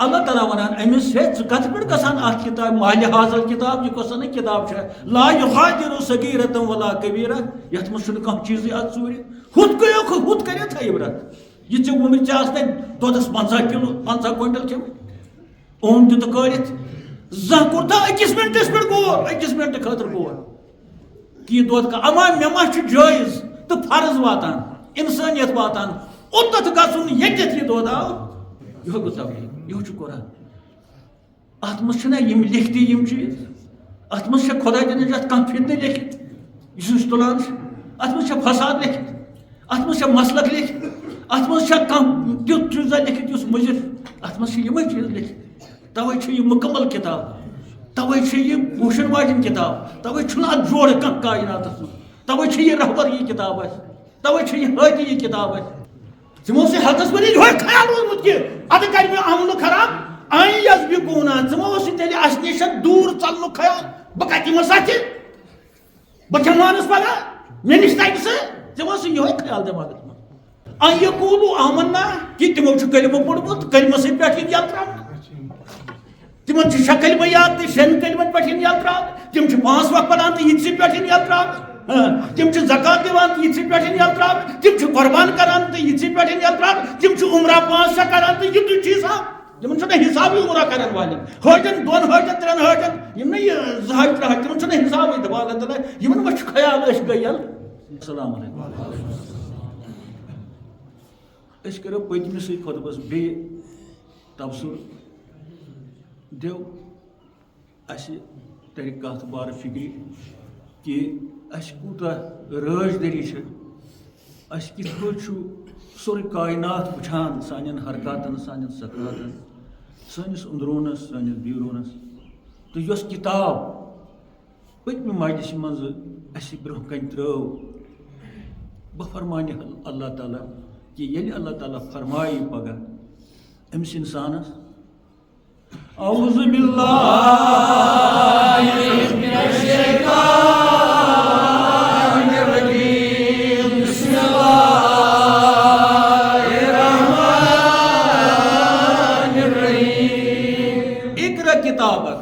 اللہ تعالیٰ ونان امس ہے کت پہ گسان ات کتاب مال حاصل کتاب یہ کس کتاب لا یغادر صغیرۃ ولا کبیرہ یت مز کھانا چیز ات ژوٗرِ ہُتھ کر تھا عبرت یہ ژےٚ ووٚنمُت ژےٚ آسنے دۄدس 50 کِلوٗ 50 کوینٹل کھیوٚن اوٚن تہِ تہٕ کٲرِتھ زانٛہہ کوٚر تھا أکِس مِنٹس پٮ۪ٹھ گور أکِس مِنٹہٕ خٲطرٕ گور کہ یہ دۄد اما مےٚ ما چھُ جٲیز تہٕ فرض واتان اِنسٲنیت واتان اوٚتتھ گژھُن ییٚتٮ۪تھ یہِ دۄد آو یِہوے گوٚو توحیٖد یِہوے چھُ قرآن اتھ منٛز چھِنہ یِم لیکھتی یِم چیٖز اتھ منٛز چھےٚ خۄدا دِنٕچ اتھ کانٛہہ فتنہٕ لیکھِتھ یُس أسۍ تُلان چھِ اتھ منٛز چھےٚ فساد لیکھِتھ اتھ منٛز چھےٚ مسلک لیکھِتھ اتھ منٛز چھےٚ کانٛہہ تیُتھ چیٖزا لیکھِتھ یُس مُضِر اتھ منٛز چھِ یِمے چیٖز لیکھِتھ توے چھِ یہِ مُکمل کِتاب توے چھِ یہِ پوشن واجٮ۪ن کِتاب توے چھُنہٕ اتھ جوڑٕ کانٛہہ کایناتس منٛز توے چھِ یہِ رہبر یہِ کِتاب اسہِ توے چھِ یہِ ہٲدی یہِ کِتاب اسہِ تِمو اوس یہِ حقس ؤری یِہوے خیال روٗدمُت کہِ ادٕ کرِ مےٚ عملہٕ خراب آن یسبقونا تِمو اوس یہِ تیٚلہِ اسہِ نِش دوٗر ژلنُک خیال بہٕ کتہِ یِمہٕ سچہِ بہٕ کھٮ۪مانس پگاہ مےٚ نِش تگہِ سُہ تِمو اوس یِہوے خیال دٮ۪ماغس منٛز ان یقولوا آمنا کہ تِمو چھُ کلمہٕ پوٚرمُت کلمہٕ سۭتۍ پٮ۪ٹھ یِن یلہٕ تراونہٕ تِمن چھِ 6 کلمہٕ یاد تہٕ 6 کلمن پٮ۪ٹھ یِن یلہٕ تراونہٕ تِم چھِ 5 وقت پران تہٕ یِتسٕے پٮ۪ٹھ یِن یلہٕ تراونہٕ تِم چھِ زکات دِوان تہٕ یِتسٕے پٮ۪ٹھ یِن یلہٕ تراونہٕ تِم چھِ قۄربان کران تہٕ یِتسٕے پٮ۪ٹھ یِن یلہٕ تراونہٕ تِم چھِ عمرہ 5 کران تہٕ یِتُے چھُ حساب تِمن چھُنہٕ حسابٕے عمرہ کرن والٮ۪ن حٲجن 2 حٲجن 3 حٲجن یِم نہٕ یہِ 2 حج 3 حج تِمن چھُنہٕ حسابٕے دپان اللہ تعالیٰ یِمن ما چھُ خیال أسۍ گٔے یلہٕ السلام علیکم أسۍ کرو پٔتمِسٕے خۄطبس بیٚیہِ تبصُرٕ دیو اسہِ ترِ کتھ بارٕ فکرِ کہ اسہِ کوٗتاہ رٲچھ دٔری چھِ اسہِ کِتھ پٲٹھۍ چھُ سورُے کاینات وٕچھان سانٮ۪ن حرکاتن سانٮ۪ن سکناتن سٲنِس أنٛدروٗنس سٲنِس بیروٗنس تہٕ یۄس کِتاب پٔتمہِ مجلسہِ منٛز اسہِ برونٛہہ کنہِ ترٲو بہٕ فرمانہِ اللہ تعالیٰ کہ ییٚلہِ اللہ تعالیٰ فرمایہِ پگاہ أمِس اِنسانس اعوذ باللہ من الشیطان الرجیم بسم اللہ الرحمن الرحیم اقرا کتابک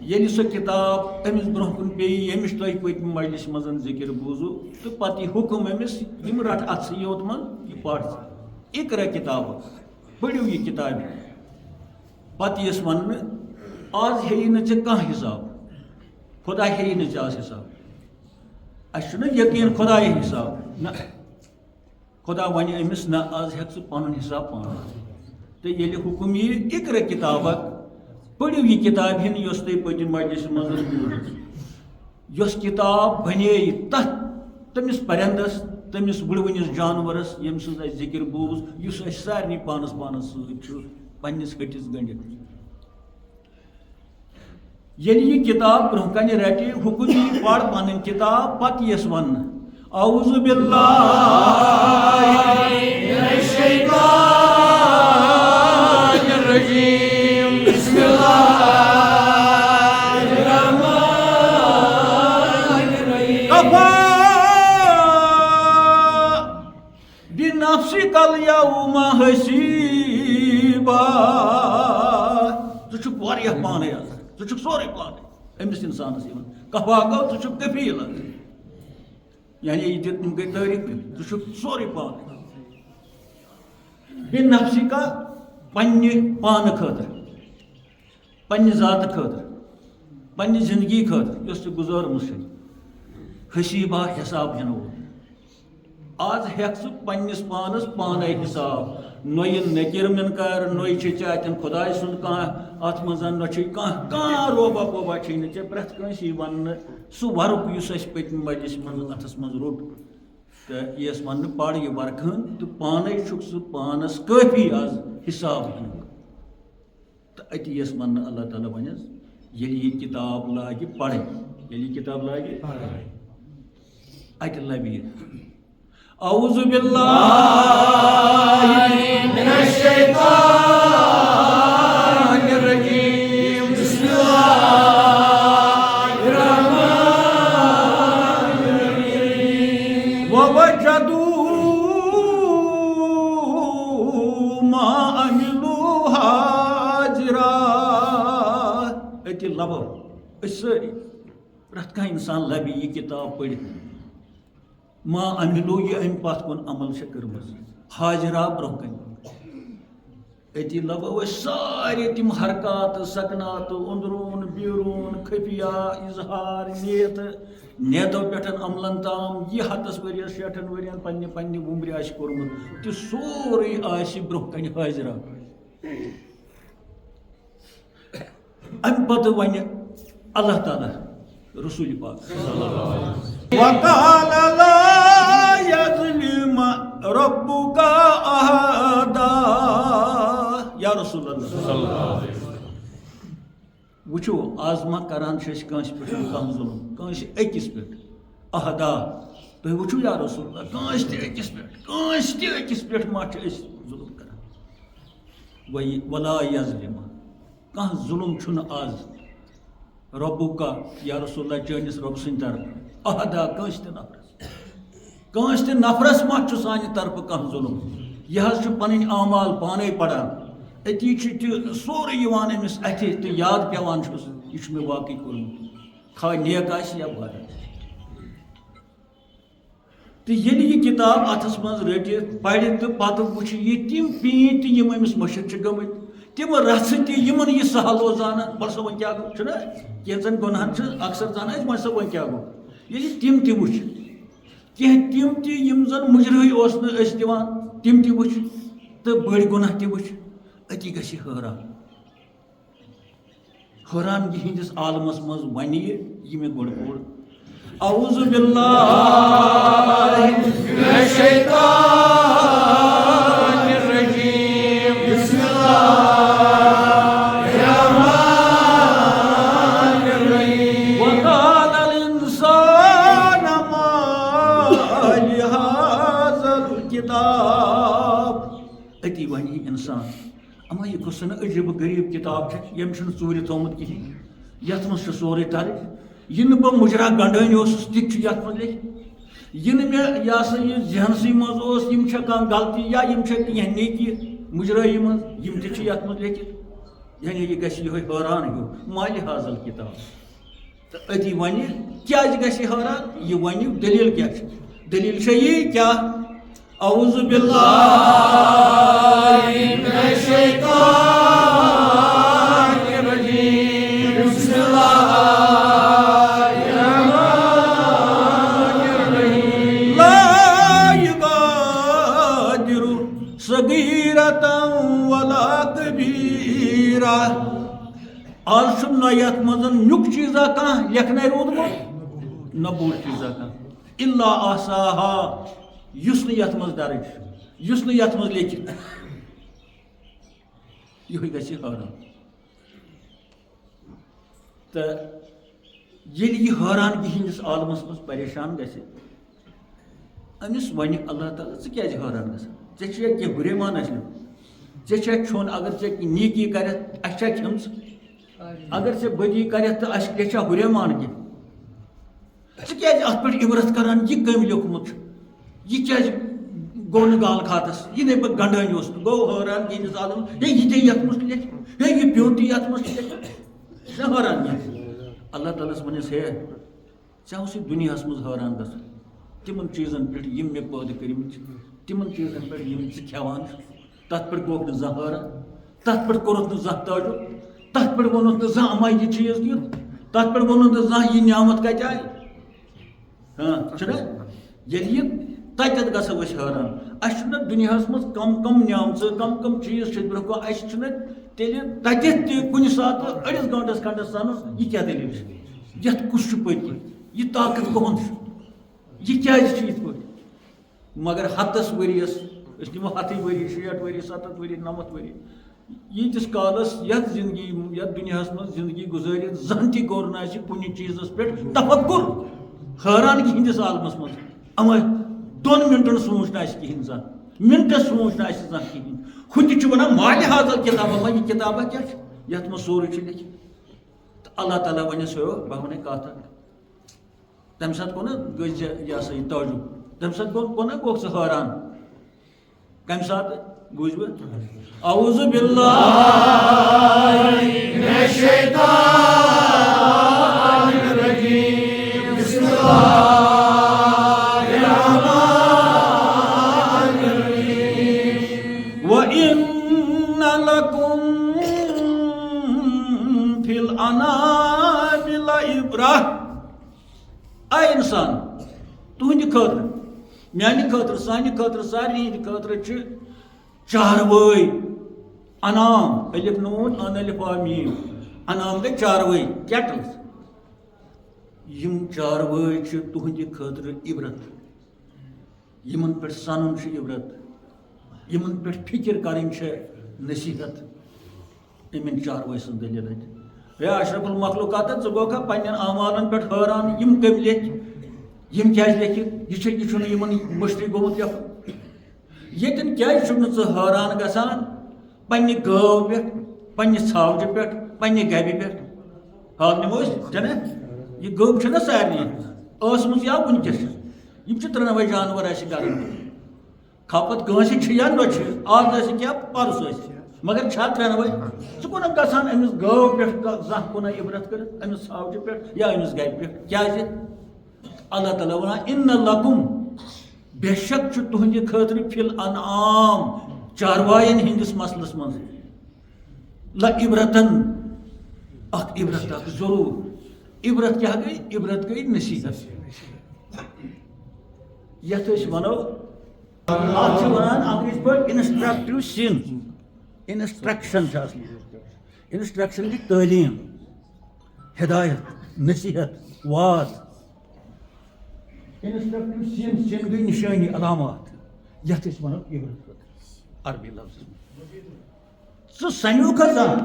ییٚلہِ سۄ کتاب أمِس برونٛہہ کُن پیٚیہِ ییٚمِچ تۄہہِ پٔتمہِ مجلسہِ منٛز ذِکر بوٗزوٕ تہٕ پتہٕ یہِ حُکم أمِس یِم رٹ اتھسٕے یوت منٛز یہِ پر اقرا کتابک پٔرِو یہِ کتابہِ پتہٕ یِیَس وننہٕ آز ہیٚیی نہٕ ژےٚ کانٛہہ حساب خۄدا ہیٚیی نہٕ ژےٚ آز حساب اَسہِ چھُنہ یقیٖن خۄدایہِ حساب نہ خۄدا وَنہِ أمِس نہ آز ہٮ۪کہٕ ژٕ پنُن حساب پانے تہٕ ییٚلہِ حُکم ییہِ اقرا کتابک پٔرِو یہِ کتابہِ ہِنٛد یۄس تۄہہِ پٔتمہِ مجلسہِ منٛز بوٗز یۄس کتاب بنیٚیہِ تتھ تٔمِس پرندس تٔمِس وٕڑوٕنِس جانورس ییٚمہِ سٕنٛز اَسہِ ذِکر بوٗز یُس اَسہِ سارنٕے پانس سۭتۍ چھُ پننِس ۂٹِس گٔنڈِتھ ییٚلہِ یہِ کتاب برونٛہہ کنہِ رٹہِ حُکم یی پر پنٕنۍ کتاب پتہٕ یِیَس وننہٕ اعوذ باللہ من الشیطان الرجیم بسم اللہ الرحمن الرحیم کفا بنفسک الیوم حسیبا ژٕ چھُکھ واریاہ پانے آز ژٕ چھُکھ سورُے پانے أمِس اِنسانس یِوان کفا گوٚو ژٕ چھُکھ کفیٖل یعنی یہِ دِتھ یِم گٔے تعریٖف ژٕ چھُکھ سورُے پانے بے نفسِکا پننہِ پانہٕ خٲطرٕ پننہِ ذاتہٕ خٲطرٕ پننہِ زندگی خٲطرٕ یۄس ژےٚ گُزٲرمٕژ چھےٚ حسیٖبا حساب ہٮ۪نہٕ وول آز ہٮ۪کھ ژٕ پننِس پانس پانے حساب نۄ یہِ نکیر منکار نۄے چھِ ژےٚ اتٮ۪ن خۄداے سُنٛد کانٛہہ اتھ منٛز نہ چھُے کانٛہہ روبا ووبا چھے نہٕ ژےٚ پرٛٮ۪تھ کٲنٛسہِ یی وننہٕ سُہ ورُق یُس اَسہِ پٔتمہِ مجلسہِ منٛز اتھس منٛز روٚٹ تہٕ یِیَس وننہٕ پر یہِ ورقہٕ ہن تہٕ پانے چھُکھ ژٕ پانس کٲفی آز حساب ہٮ۪نُک تہٕ اتی یِیَس وننہٕ اللہ تعالیٰ ونٮ۪س ییٚلہِ یہِ کتاب لاگہِ پرٕنۍ ییٚلہِ یہِ کتاب لاگہِ اتہِ لبہِ یہِ اعوذ باللہ من الشیطان الرجیم بسم اللہ الرحمن الرحیم ووجدوا ما عملوا حاضرا اتی لبو ساری پرٛٮ۪تھ کانٛہہ اِنسان لبہِ یہِ کِتاب پٔرِتھ ما عملو یہِ اَمہِ پتھ کُن عمل چھےٚ کٔرمٕژ حاضر آو برونٛہہ کَنہِ اتی لبو أسۍ سارے تِم حرکات سکنات أنٛدروٗن بیروٗن خفیہ اظہار نیتو پٮ۪ٹھ عملن تام یہِ 100 ؤرِیَس 60 ؤرِین پننہِ وُمرِ آسہِ کوٚرمُت تہِ سورُے آسہِ برونٛہہ کَنہِ حٲضِر اَمہِ پتہٕ وَنہِ اللہ تعالیٰ رسول پاک وقال لا يظلم ربك أحدا یا رسول اللہ وٕچھو آز ما کران چھِ أسۍ کٲنٛسہِ پٮ۪ٹھ کانٛہہ ظُلم کٲنٛسہِ أکِس پٮ۪ٹھ احدا تُہۍ وٕچھو یا رسول اللہ کٲنٛسہِ تہِ أکِس پٮ۪ٹھ ما چھِ أسۍ ظُلم کران ولا یظلم کانٛہہ ظُلم چھُنہٕ آز ربُکا یا رسول اللہ چٲنِس رۄبہٕ سٕنٛدِ طرفہٕ احدا کٲنٛسہِ تہِ نفرس ما چھُ سانہِ طرفہٕ کانٛہہ ظُلم یہِ حظ چھُ پنٕنۍ اعمال پانے پران أتی چھُ تہِ سورُے یِوان أمِس اَتھِ تہٕ یاد پیٚوان چھُس یہِ چھُ مےٚ واقعی کوٚرمُت خواہ نیک آسہِ یا بد آسہِ تہٕ ییٚلہِ یہِ کِتاب اَتھس منٛز رٔٹِتھ پرِ تہٕ پتہٕ وٕچھِ یہِ تِم پیٖنٛتۍ تہِ یِم أمِس مٔشِد چھِ گٔمٕتۍ تِم رژھٕ تہِ یِمن یہِ سہل اوس زانان وَلہٕ سا وۄنۍ کیٛاہ گوٚو چھُنہ کینٛژن گۄنہن چھِ اکثر زانان أسۍ وۄنۍ سا وۄنۍ کیٛاہ گوٚو ییٚلہِ تِم تہِ وٕچھِ کینٛہہ تِم تہِ یِم زن مُجرٕے اوس نہٕ أسۍ دِوان تِم تہِ وٕچھِ تہٕ بٔڑۍ گۄناہ تہِ وٕچھِ أتی گژھِ یہِ حٲرانگی ہِنٛدِس عالمس منٛز وَنہِ یہِ مےٚ گۄڈٕ پوٚر اعوذ باللہ من الشیطان الرجیم بسم اللہ الرحمن الرحیم وقال الانسان ما لهذا الكتاب أتی وَنہِ یہِ اِنسان اما یہِ کۄس نہٕ عجیٖب غریٖب کِتاب چھےٚ ییٚمۍ چھُنہٕ ژوٗرِ تھوٚمُت کِہیٖنۍ یَتھ منٛز چھُ سورُے درٕج یہِ نہٕ بہٕ مُجرا گنڈٲنۍ اوسُس تہِ چھُ یَتھ منٛز لیکھِتھ یہِ نہٕ مےٚ یہِ ہسا یہِ ذہنسٕے منٛز اوس یِم چھےٚ کانٛہہ غلطی یا یِم چھےٚ کینٛہہ نیکی مُجرٲیی منٛز یِم تہِ چھِ یَتھ منٛز لیکھِتھ یعنی یہِ گژھِ یِہوے حٲران ہیوٗ مالہِ حاضل کِتاب تہٕ أتی وَنہِ کیٛازِ گژھِ یہِ حٲران یہِ وَنہِ دٔلیٖل کیٛاہ چھِ دٔلیٖل چھےٚ یی کیٛاہ اعوذ باللہ من الشیطان الرجیم بسم اللہ الرحمن الرحیم لا یغادر صغیرۃ ولا کبیرہ آز چھُنہٕ نہ یَتھ منٛز نیُک چیٖزا کانٛہہ لیکھنَے روٗدمُت نہ بوٚڑ چیٖزا کانٛہہ الا احصاہا یُس نہٕ یَتھ منٛز درٕج چھُ یُس نہٕ یَتھ منٛز لیکھِتھ یِہوے گژھِ حٲران تہٕ ییٚلہِ یہِ حٲرانگی ہِنٛدِس عالمس منٛز پریشان گژھِ أمِس وَنہِ اللہ تعالیٰ ژٕ کیٛازِ حٲران گژھان ژےٚ چھُیا کینٛہہ ہُریمان اَسہِ ژےٚ چھا کھیوٚن اگر ژےٚ نیکی کَرٮ۪تھ اَسہِ چھا کھیٚمٕژ اگر ژےٚ بدی کَرٮ۪تھ تہٕ اَسہِ چھا ہُریمان کینٛہہ ژٕ کیٛازِ اَتھ پٮ۪ٹھ عبرت کران یہِ کٔمۍ لیوٚکھمُت چھُ یہِ کیٛازِ گوٚو نہٕ گال خاتس یہِ نَے بہٕ گنڈٲنۍ اوس نہٕ گوٚو حٲرانگی ہِنٛدِس عالمس ہے یہِ تے یَتھ منٛز لیکھِ ہے یہِ پیوٚو تہِ یَتھ منٛز لیکھِ چھِ حٲرانگی اللہ تعالیٰ ہس وَنٮ۪س ہے ژےٚ اوسُے دُنیاہس منٛز حٲران گژھُن تِمن چیٖزن پٮ۪ٹھ یِم مےٚ پٲدٕ کٔرمٕتۍ چھِ تِمن چیٖزن پٮ۪ٹھ یِم ژٕ کھٮ۪وان چھُکھ تَتھ پٮ۪ٹھ گوٚوکھ نہٕ زانٛہہ حٲران تَتھ پٮ۪ٹھ کوٚرُتھ نہٕ زانٛہہ تعجُب تَتھ پٮ۪ٹھ ووٚنُتھ نہٕ زانٛہہ اما یہِ چیٖز دیُت تَتھ پٮ۪ٹھ ووٚنُتھ نہٕ زانٛہہ یہِ نعمت کَتہِ آیہِ چھُنہ ییٚلہِ یہِ تَتٮ۪تھ گژھو أسۍ حٲران اَسہِ چھُنہ دُنیاہس منٛز کم نعمژٕ کم چیٖز چھِ برونٛہہ کُن اَسہِ چھُنہ تیٚلہِ تَتٮ۪تھ تہِ کُنہِ ساتہٕ أڑِس گٲنٛٹس کھنٛڈس سَنُن یہِ کیٛاہ دٔلیٖل چھِ یَتھ کُس چھُ پٔتۍ کِنۍ یہِ طاقت کٕہُنٛد چھُ یہِ کیٛازِ چھُ یِتھ پٲٹھۍ مگر 100 ؤرِیَس أسۍ نِمو 100 ؤری 60 ؤری 70 ؤری 90 ؤری ییٖتِس کالس یَتھ زندگی یَتھ دُنیاہس منٛز زندگی گُزٲرِتھ زانٛہہ تہِ کوٚر نہٕ اَسہِ کُنہِ چیٖزس پٮ۪ٹھ تفکُر حٲرانگی ہِنٛدِس عالمس منٛز اما 2 مِنٹن سوٗنٛچ نہٕ اَسہِ کِہیٖنۍ زانٛہہ مِنٹس سوٗنٛچ نہٕ اَسہِ زانٛہہ کِہیٖنۍ ہُہ تہِ چھُ وَنان مالہِ حاضل کِتابہ ما یہِ کِتابہ کیٛاہ چھِ یَتھ منٛز سورُے چھُ لیکھِتھ تہٕ اللہ تعالیٰ وَنٮ۪س ہیو بہٕ وَنَے کَتھ اکھ تَمہِ ساتہٕ گوٚو نہ گٔژھۍ ژےٚ یہِ ہسا یہِ تعجُب تَمہِ ساتہٕ گوٚو نہ گوٚکھ ژٕ حٲران کَمہِ ساتہٕ بوٗزوٕ اعوذ باللہ من الشیطان فی الانام لعبرہ. اے انسان تہندِ خٲطرٕ میانہِ خٲطرٕ سانہِ خٲطرٕ سارنٕے ہٕنٛدِ خٲطرٕ چھِ چاروٲے. انام الف نون ان الف میم. انام گٔے چاروٲے کیٹلز. یم چاروٲے چھِ تہندِ خٲطرٕ عبرت. یمن پٮ۪ٹھ سنُن چھُ عبرت. یمن پٮ۪ٹھ فکر کرٕنۍ چھےٚ نصیحت. یِمن چاروٲے سٕنٛز دٔلیٖل اَتہِ. ہے اشرف المخلوقات ژٕ گوکھا پننٮ۪ن اعمالن پٮ۪ٹھ حٲران یِم کٔمۍ لیکھِ یِم کیٛازِ لیکھِ یہِ چھُنہٕ یِمن مٔشتٕے گوٚمُت لیکھُن. ییٚتٮ۪ن کیٛازِ چھُکھ نہٕ ژٕ حٲران گژھان پننہِ گٲو پٮ۪ٹھ پننہِ ژھاوجہِ پٮ۪ٹھ پننہِ گبہِ پٮ۪ٹھ. حال نِمو أسۍ چھنا یہِ گٲو چھَنہ سارنٕے ٲسمٕژ یا وٕنکٮ۪س چھِ. یِم چھِ ترٛٮ۪نوَے جانور اَسہِ گرن منٛز. کھپت کٲنٛسہِ چھِ یا نۄچہِ آز ٲسِکھ یا پرُس ٲسِکھ مگر چھا ترٛٮ۪نوَے. ژٕ کُنکھ گژھان أمِس گٲو پٮ۪ٹھ زانٛہہ کُنہ عبرت کٔرِتھ أمِس ژھاوجہِ پٮ۪ٹھ یا أمِس گبہِ پٮ۪ٹھ. کیٛازِ اللہ تعالیٰ وَنان اِنَّ لَکُم بے شک چھُ تُہنٛدِ خٲطرٕ فِی الانعام چاروایَن ہٕنٛدِس مسلس منٛز لعبرتن اکھ عبرت اکھ ضروٗر. عبرت کیٛاہ گٔے؟ عبرت گٔے نصیحت. یتھ أسۍ وَنو اتھ چھِ وَنان انگریٖزی پٲٹھۍ انسٹرکٹِو سِن. انسٹرکشن چھِ آسان. انسٹرکشن گٔے تعلیٖم ہدایت نصیحت واز. انسٹرکٹِو سِن سِن گٔے نِشٲنی علامات یتھ أسۍ وَنو عبرت عربی لفظس منٛز. ژٕ سَمیوکھا زانٛہہ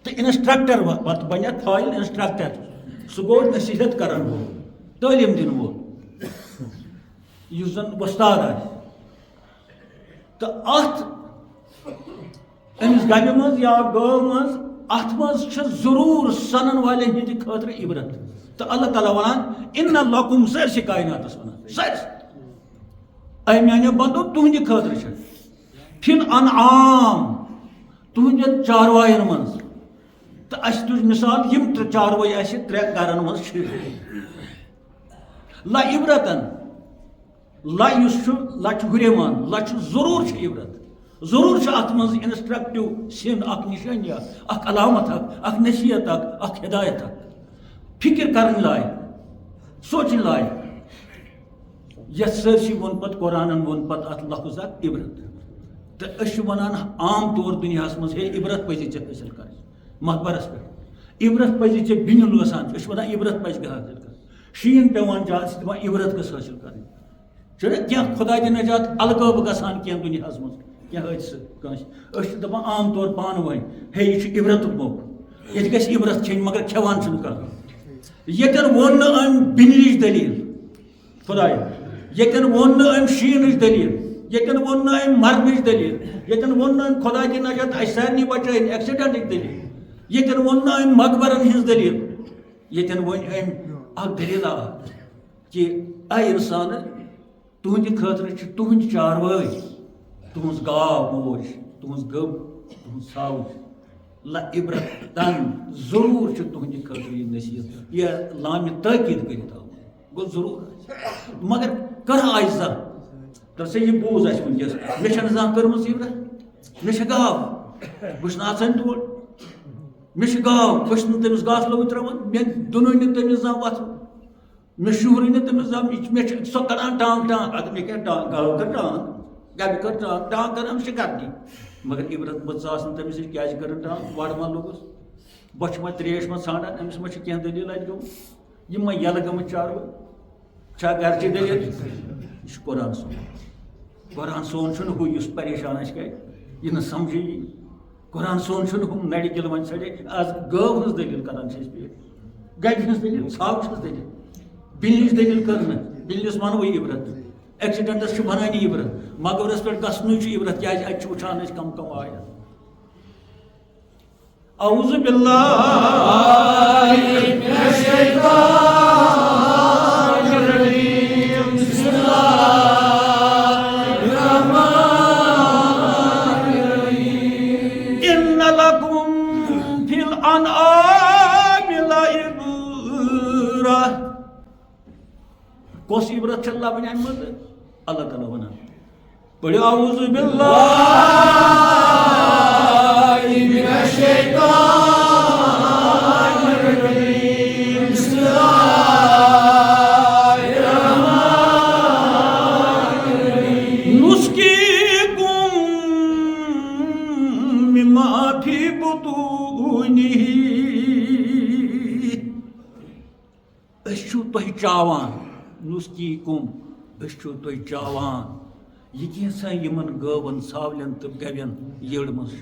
تہٕ انسٹرکٹر پتہٕ بنیٚتھ فٲیِل انسٹرکٹر. سُہ گوٚو نصیحت کرن وول تعلیٖم دِنہٕ وول یُس زن وۄستاد آسہِ. تہٕ اتھ أمِس گبہِ منٛز یا گٲو منٛز اتھ منٛز چھِ ضروٗر سنن والٮ۪ن ہٕنٛدِ خٲطرٕ عبرت. تہٕ اللہ تعالیٰ ونان اِنَّ لَکُم سٲرسٕے کایناتس ونان سٲرسٕے. اے میانیو بندو تُہنٛدِ خٲطرٕ چھِ فِی الانعام تُہنٛدٮ۪ن چاروایَن منٛز. تہٕ اَسہِ تُج مِثال یِم ترٛےٚ چاروٲے اَسہِ ترٛےٚ گرن منٛز چھِ. لعبرتن لا یُس چھُ لا چھُ ہُریمان لا چھُ ضروٗر چھِ عبرت. ضروٗر چھِ اتھ منٛز انسٹرکٹِو سِن اکھ نِشٲنی اکھ علامت اکھ نصیحت اکھ ہدایت اکھ فکر کرٕنۍ لایق سونٛچٕنۍ لایق. یتھ سٲرسٕے ووٚن پتہٕ قرآنن ووٚن پتہٕ اتھ لفظ اکھ عبرت. تہٕ أسۍ چھِ ونان عام طور دُنیاہس منٛز ہے عبرت پزی ژےٚ حٲصِل کرٕنۍ مقبرس پٮ۪ٹھ. عبرت پزی ژےٚ بِنہِ لٲسان أسۍ چھِ ونان عبرت پزِ حٲصِل کرٕنۍ. شیٖن پیوان زیادٕ چھِ دپان عبرت گٔژھ حٲصِل کرٕنۍ. چھُنہ کینٛہہ خۄدا دِ نجات القٲبہٕ گژھان کینٛہہ دُنیاہس منٛز کینٛہہ حٲدثہٕ کٲنٛسہِ أسۍ چھِ دپان عام طور پانہٕ ؤنۍ ہے یہِ چھُ عبرتُک موقعہٕ ییٚتہِ گژھِ عبرت کھیٚنۍ مگر کھٮ۪وان چھُنہٕ کانٛہہ. ییٚتٮ۪ن ووٚن نہٕ أمۍ بِنِچ دٔلیٖل خۄدایا. ییٚتٮ۪ن ووٚن نہٕ أمۍ شیٖنٕچ دٔلیٖل. ییٚتٮ۪ن ووٚن نہٕ أمۍ مرنٕچ دٔلیٖل. ییٚتٮ۪ن ووٚن نہٕ أمۍ خۄدا دِ نجات اَسہِ سارنٕے بچٲیِن ایٚکسِڈنٹٕچ دٔلیٖل. ییٚتٮ۪ن ووٚن نہٕ أمۍ مقبرن ہٕنٛز دٔلیٖل. ییٚتٮ۪ن ووٚن أمۍ اکھ دٔلیٖلا اکھ کہِ اے اِنسانہٕ تُہنٛدِ خٲطرٕ چھِ تُہنٛدۍ چاروٲے تُہنٛز گاو موج تُہنٛز گٔب تُہنٛز ژھاوٕج لعبرتن ضروٗر چھِ تُہنٛدِ خٲطرٕ یہِ نصیحت یہِ لامہِ تٲکیٖد کٔرِتھ آمُت گوٚو ضروٗر آسہِ. مگر کانٛہہ آسہِ زانٛہہ دپسا یہِ بوٗز اَسہِ وٕنکیٚس مےٚ چھَنہٕ زانٛہہ کٔرمٕژ عبرت. مےٚ چھےٚ گاو بہٕ چھُس نہٕ اژان تور. مےٚ چھِ گاو بہٕ چھُس نہٕ تٔمِس گاسہٕ لوٚو ترٛاوان. مےٚ دُنُے نہٕ تٔمِس زانٛہہ وۄتھُن. مےٚ شُہرٕے نہٕ تٔمِس زانٛہہ. مےٚ چھِ سۄ کڑان ٹانٛگ ٹانٛگ اَدٕ مےٚ کیٛاہ ٹانٛگ گاو کٔر ٹانٛگ گبہِ کٔر ٹانٛگ ٹانٛگ کٔر أمِس چھِ کَرنی. مگر عبرت بہٕ ژاس نہٕ تٔمِس نِش کیٛازِ کٔرٕن ٹانٛگ وَڑٕ ما لوٚگُس بۄچھِ ما ترٛیش ما ژھانٛڈان أمِس ما چھِ کینٛہہ دٔلیٖل اَتہِ گٔمٕژ. یِم ما یَلہٕ گٔمٕتۍ چاروٲے چھا گرچہِ دٔلیٖل. یہِ چھُ قرآن سون. قرآن سون چھُنہٕ ہُہ یُس پریشان آسہِ کرِ یہِ نہٕ سمجھے یی. قرآن سون چھُنہٕ ہُم نرِ گِل وۄنۍ ژھٕڑے. آز گٲو ہٕنٛز دٔلیٖل کران چھِ أسۍ پیش گبہِ ہٕنٛز دٔلیٖل ژھاوٕ ہٕنٛز دٔلیٖل بِنِچ دٔلیٖل کٔر نہٕ. بِنِس وَنوٕے عبرت. ایٚکسِڈنٹس چھُ بنانی عبرت. مقبرس پٮ۪ٹھ گژھنُے چھُ عبرت کیٛازِ اَتہِ چھِ وٕچھان أسۍ کم کم آیت. اعوذ باللہ من الشیطان الرجیم. بسم اللہ الرحمن الرحیم. ان لکم فی الانعام لعبرہ. کۄس عبرت چھےٚ لبنہٕ اَمہِ منٛز؟ اللہ تعالیٰ ونان پٔرِو اعوذ باللہ من الشیطان بطونه اشو تہ چاوان نسقيكم اشو تہ چاوان یہ کیسا یمن گاون ساولن تو گوین یڑ مز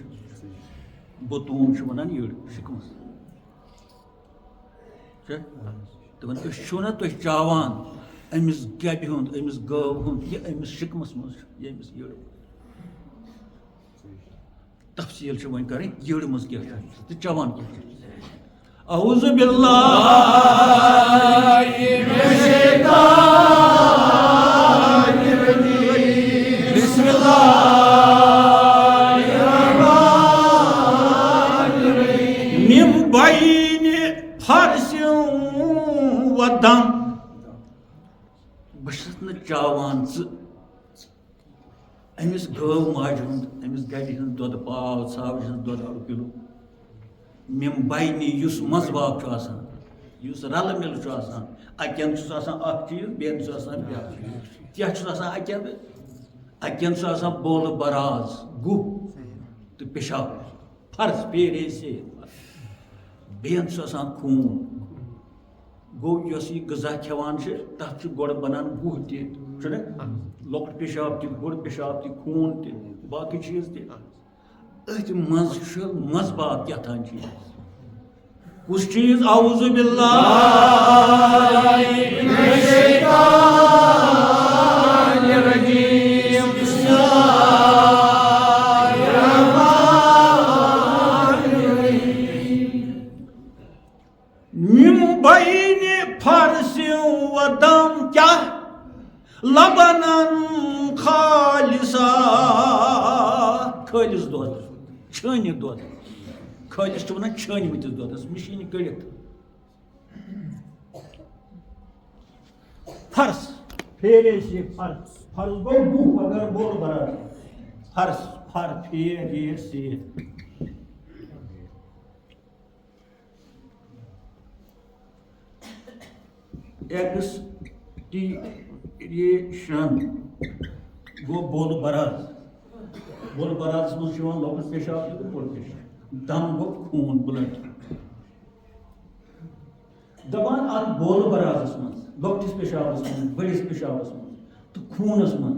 بطون ونان یڑ شکمس دپان اشو نا تہ چاوان امس گبہ ہند امس گو ہند یہ امس شکمس مز یہ امس یڑ تفصیل چھ ون کریں یڑ مز کیا تو چاوان کیا اعوذ باللہ من الشیطان الرجیم بسم اللہ الرحمن الرحیم من بین فرث و دم بس چاوان امس گو ماجہ ہند امس گبہ ہند دود پاو ثاوج ہند دود اڑ کلو مم بینی یس مزباگ یس رل مل اکین اخ چیز بین بیا کیا اکین بول براز گو تو پیشاب فرض پیرے سے بین خون گو یس یہ غذا کھوان تک گوڑ بنان گو تہ لۄکُٹ پیشاب تہ بوٚڑ پیشاب تہ خوٗن تہ باقی چیز تہ أتھۍ منٛز چھُ مزباگ کیٛاہتام چیٖز کُس چیٖز اعوذ باللہ من الشیطان الرجیم بسم اللہ الرحمن الرحیم من بین فرث و دم کیا لبنن خالصا خالص دود چھٲنِتھ دود خالص چھِ وَنان چھٲنۍمٕتِس دۄدَس مِشیٖنہِ کٔڑِتھ فرس پھیرے سے فرس فرس گو بو اگر بول برابر فرس فر پھیرے سے ایکسٹیریشن گو بول براز بول براز منٛز چھُ یِوان لۄکُٹ پیشاب تہٕ بوٚڑ پیشاب دم گو خون بلڈ دپان ات بول برازس من لۄکٹِس پیشابس من بٔڑِس پیشابس من تو خونس من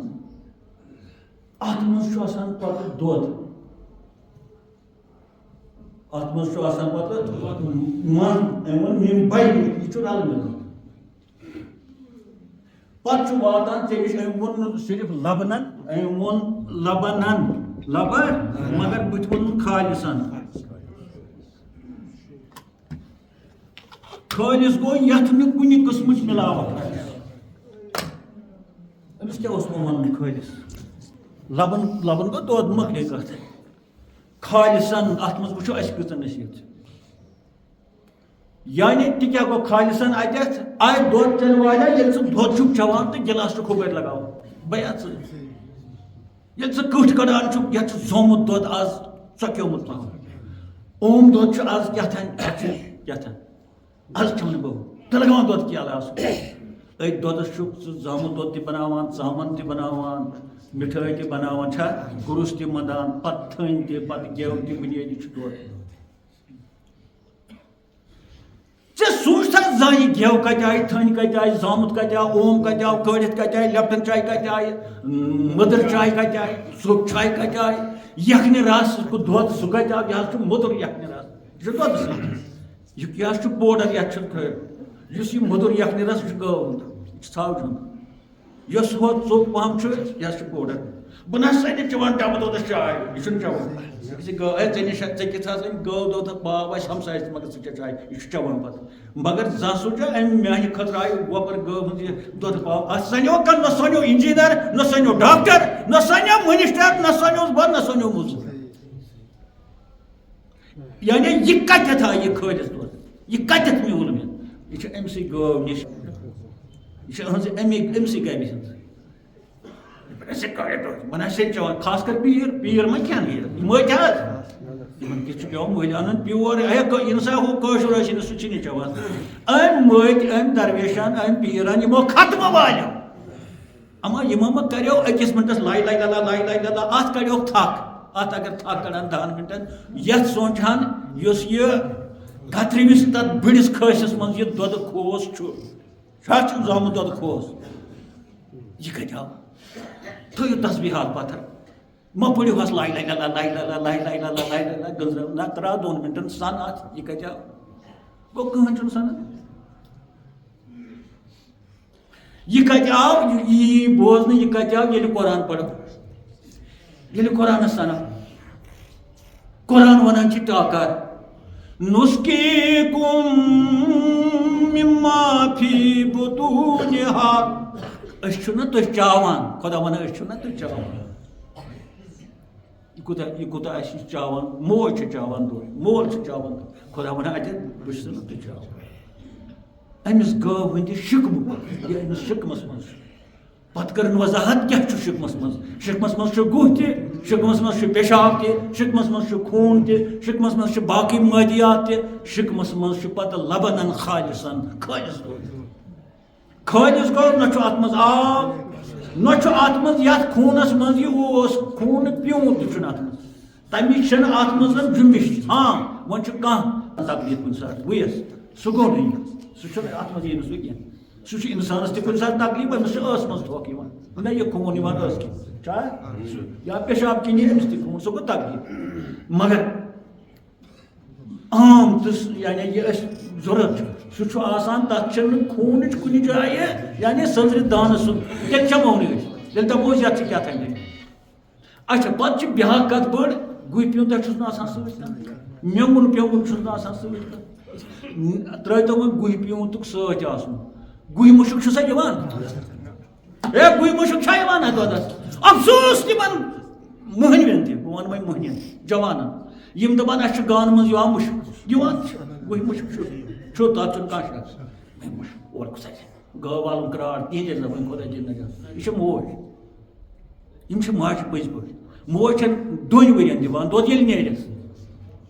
ات منٛز چھُ آسان پتہٕ دۄد ات منٛز چھُ آسان پتہٕ من یِم بَنہِ یہِ چھُ رل مِلان پتہٕ چھُ واتان ژےٚ نِش أمۍ ووٚن نہٕ صرف لبنن أمۍ ووٚن لبنن لبن مگر بہٕ تہِ ووٚنُن خالصن خالص گو یتھ نہٕ کُنہِ قٕسمٕچ مِلاوٹ أمِس کیٛاہ اوس وۄنۍ وَنُن خالص لبن لبن گوٚو دۄد مۄکلے کتھ خالصن اتھ منٛز وٕچھو اَسہِ کۭژاہ نصیٖحت یعنی تہِ کیٛاہ گوٚو خالصن اتٮ۪تھ آے دۄد چٮ۪نہٕ والیٛا ییٚلہِ ژٕ دۄد چھُکھ چٮ۪وان تہٕ گِلاس چھُکھ ہُپٲرۍ لگاوان بیا ژٕ ییٚلہِ ژٕ کٔٹھ کڑان چھُکھ یتھ چھُ زومُت دۄد آز ژۄکیومُت پہم اوم دۄد چھُ آز کیٛاہتام کیٛاہتام آز کھٮ۪مہٕ نہٕ بہٕ تہٕ لگاوان دۄد کیٛاہ علاوٕ أتھۍ دۄدس چھُکھ ژٕ زامُت دۄد تہِ بناوان ژامن تہِ بناوان مِٹھٲے تہِ بناوان چھا گُرُس تہِ منٛدان پتہٕ تھٔنۍ تہِ پتہٕ گٮ۪و تہِ بُنیٲدی چھُ دۄد ژےٚ سوٗنٛچتھا زانٛہہ یہِ گٮ۪و کتہِ آیہِ تھٔنۍ کتہِ آیہِ زامُت کتہِ آو اوم کتہِ آو کٲڑِتھ کتہِ آیہِ لیپٹن چاے کتہِ آیہِ مٔدٕر چاے کتہِ آیہِ ژوٚپ چاے کتہِ آیہِ یکھنہِ رس دۄد سُہ کتہِ آو یہِ حظ چھُ موٚدُر یکھنہِ رس یہِ چھُ دۄدٕ سۭتۍ یہِ حظ چھُ پوڈر یتھ چھُ تھٲوِتھ یُس یہِ موٚدُر یکھنہِ رس یہِ چھُ گٲو ہُنٛد یہِ چھُ ژھاوجہِ ہُنٛد یۄس ہُہ ژوٚپ پہم چھُ یہِ حظ چھُ پوڈر بہٕ نہ سا نہٕ چٮ۪وان ڈبہٕ دۄدس چاے یہِ چھُنہٕ چٮ۪وان ژےٚ نِش ژےٚ کِتھ حظ أمۍ گٲو دۄد پاو آسہِ ہمسایس تہِ مگر ژٕ چےٚ چاے یہِ چھُ چٮ۪وان پتہٕ مگر زانٛہہ سوٗنٛچا أمۍ میانہِ خٲطرٕ آیہِ وۄپر گٲو ہُنٛد یہِ دۄدٕ پاو اتھ سنیو کانٛہہ نہ سنیو انجیٖنر نہ سنیو ڈاکٹر نہ سنیو منسٹر نہ سنیوس بہٕ نہ سنیو موٚزوٗر یعنی یہِ کتٮ۪تھ آیہِ یہِ خٲلِص دۄد یہِ کتٮ۪تھ میوٗل مےٚ یہِ چھُ أمسٕے گٲو نِش یہِ چھِ أہٕنٛزِ أمسٕے گبہِ ہٕنٛز بنان سے چٮ۪وان خاص کر پیٖر ما کھٮ۪ن یہِ مٔتۍ حظ یِمن کِتھ چھُ پیٚوان مٔلۍ اَنُن پیور یہِ نسا ہُہ کٲشُر ٲسۍ نہٕ سُہ چھِ نہٕ چٮ۪وان أمۍ مٔتۍ أمۍ درویشن أمۍ پیٖرن یِمو ختمہٕ والیو اما یِمو ما کریو أکِس مِنٹس لاے لاے للا لاے لاے للا اتھ کڑیوکھ تھکھ ات اگر تھک کڑان 10 منٹن یتھ سونچان یس یہ کتروس تر بڑس کھاسس من یہ دود کھوس زامت دود کھوس یہ کت آو تھو تسبیحات پتھر ما پڑھو حس لا لا لا لا لا لا لا لا لا لا گزر نہ ترا 2 منٹن سن ات یہ کت آو گو کہن چھ سن یہ کت آو یہ بوزن یہ کت آو یل قرآن پڑھو یل قرآن سن قرآن ونان چھ ٹاکار نسقيكم مما في بطونها اشنا تو چاوان خدا ونان اشنا تو چاوان یہ کوتا اسی چاوان مول چھ چاوان دو مول چھ چاوان خدا ونان اجے بشنا تو چاوان امس گو ہند شکم یہ امس شکمس من پت کرن وضاحت کیا چھ شکمس من چھ گوہ تہ شکمس من چھ پیشاب تہ شکمس من چھ خون تہ شکمس من چھ باقی مادیات تہ شکمس من چھ پتہ لبنن خالصن خالص گو نہ چھ ات من آب نہ چھ ات من یت خونس من یہ اس خون پیون تہ چھ ات من تمی چھ ات من جمش ہاں ون چھ کان تکلیف کن سات ویس سہ گو نہیں سہ چھ ات من یہ سہ کیا سہ انسانس تہ کن سات تکلیف امس اس من تھوک نہ یہ خون اس کی یا پیشاب کی امس تہ خون سہ گو تکلیف مگر عام تس یعنی یہ ضرورت سہ آسان تک خون کن جائے یعنی سنزر دان سن تیل چمو تیل دپوس یت کیا تھا اچھا پتہ بیاا کت بڑ گوہ پیون تہ چھس نا ست میون پیون چھس نا ست ترٲیتو وۄنۍ گوہ پیون تک سۭتۍ آسُن گوہ مشک چھُ سا یِوان اے گوہ مشک چھا یِوان اتھ دۄدس افسوس تِمن مٔہنوٮ۪ن تہِ بہٕ وَنہٕ وۄنۍ مٔہنِین جوانن یِم دپان اَسہِ چھُ گانہٕ منٛز یِوان مُشک یِوان چھُ گوہ مُشک چھُ تتھ چھُنہٕ کانٛہہ شک مُشک اورٕ کُس آسہِ گٲو والُن کراڑ تِہنٛدِ زبٲنۍ خۄدا دِیِن نجات یہِ چھِ موج یِم چھِ ماجہِ پٔزۍ پٲٹھۍ موج چھنہٕ 2 ؤرین دِوان دۄد ییٚلہِ نیرٮ۪س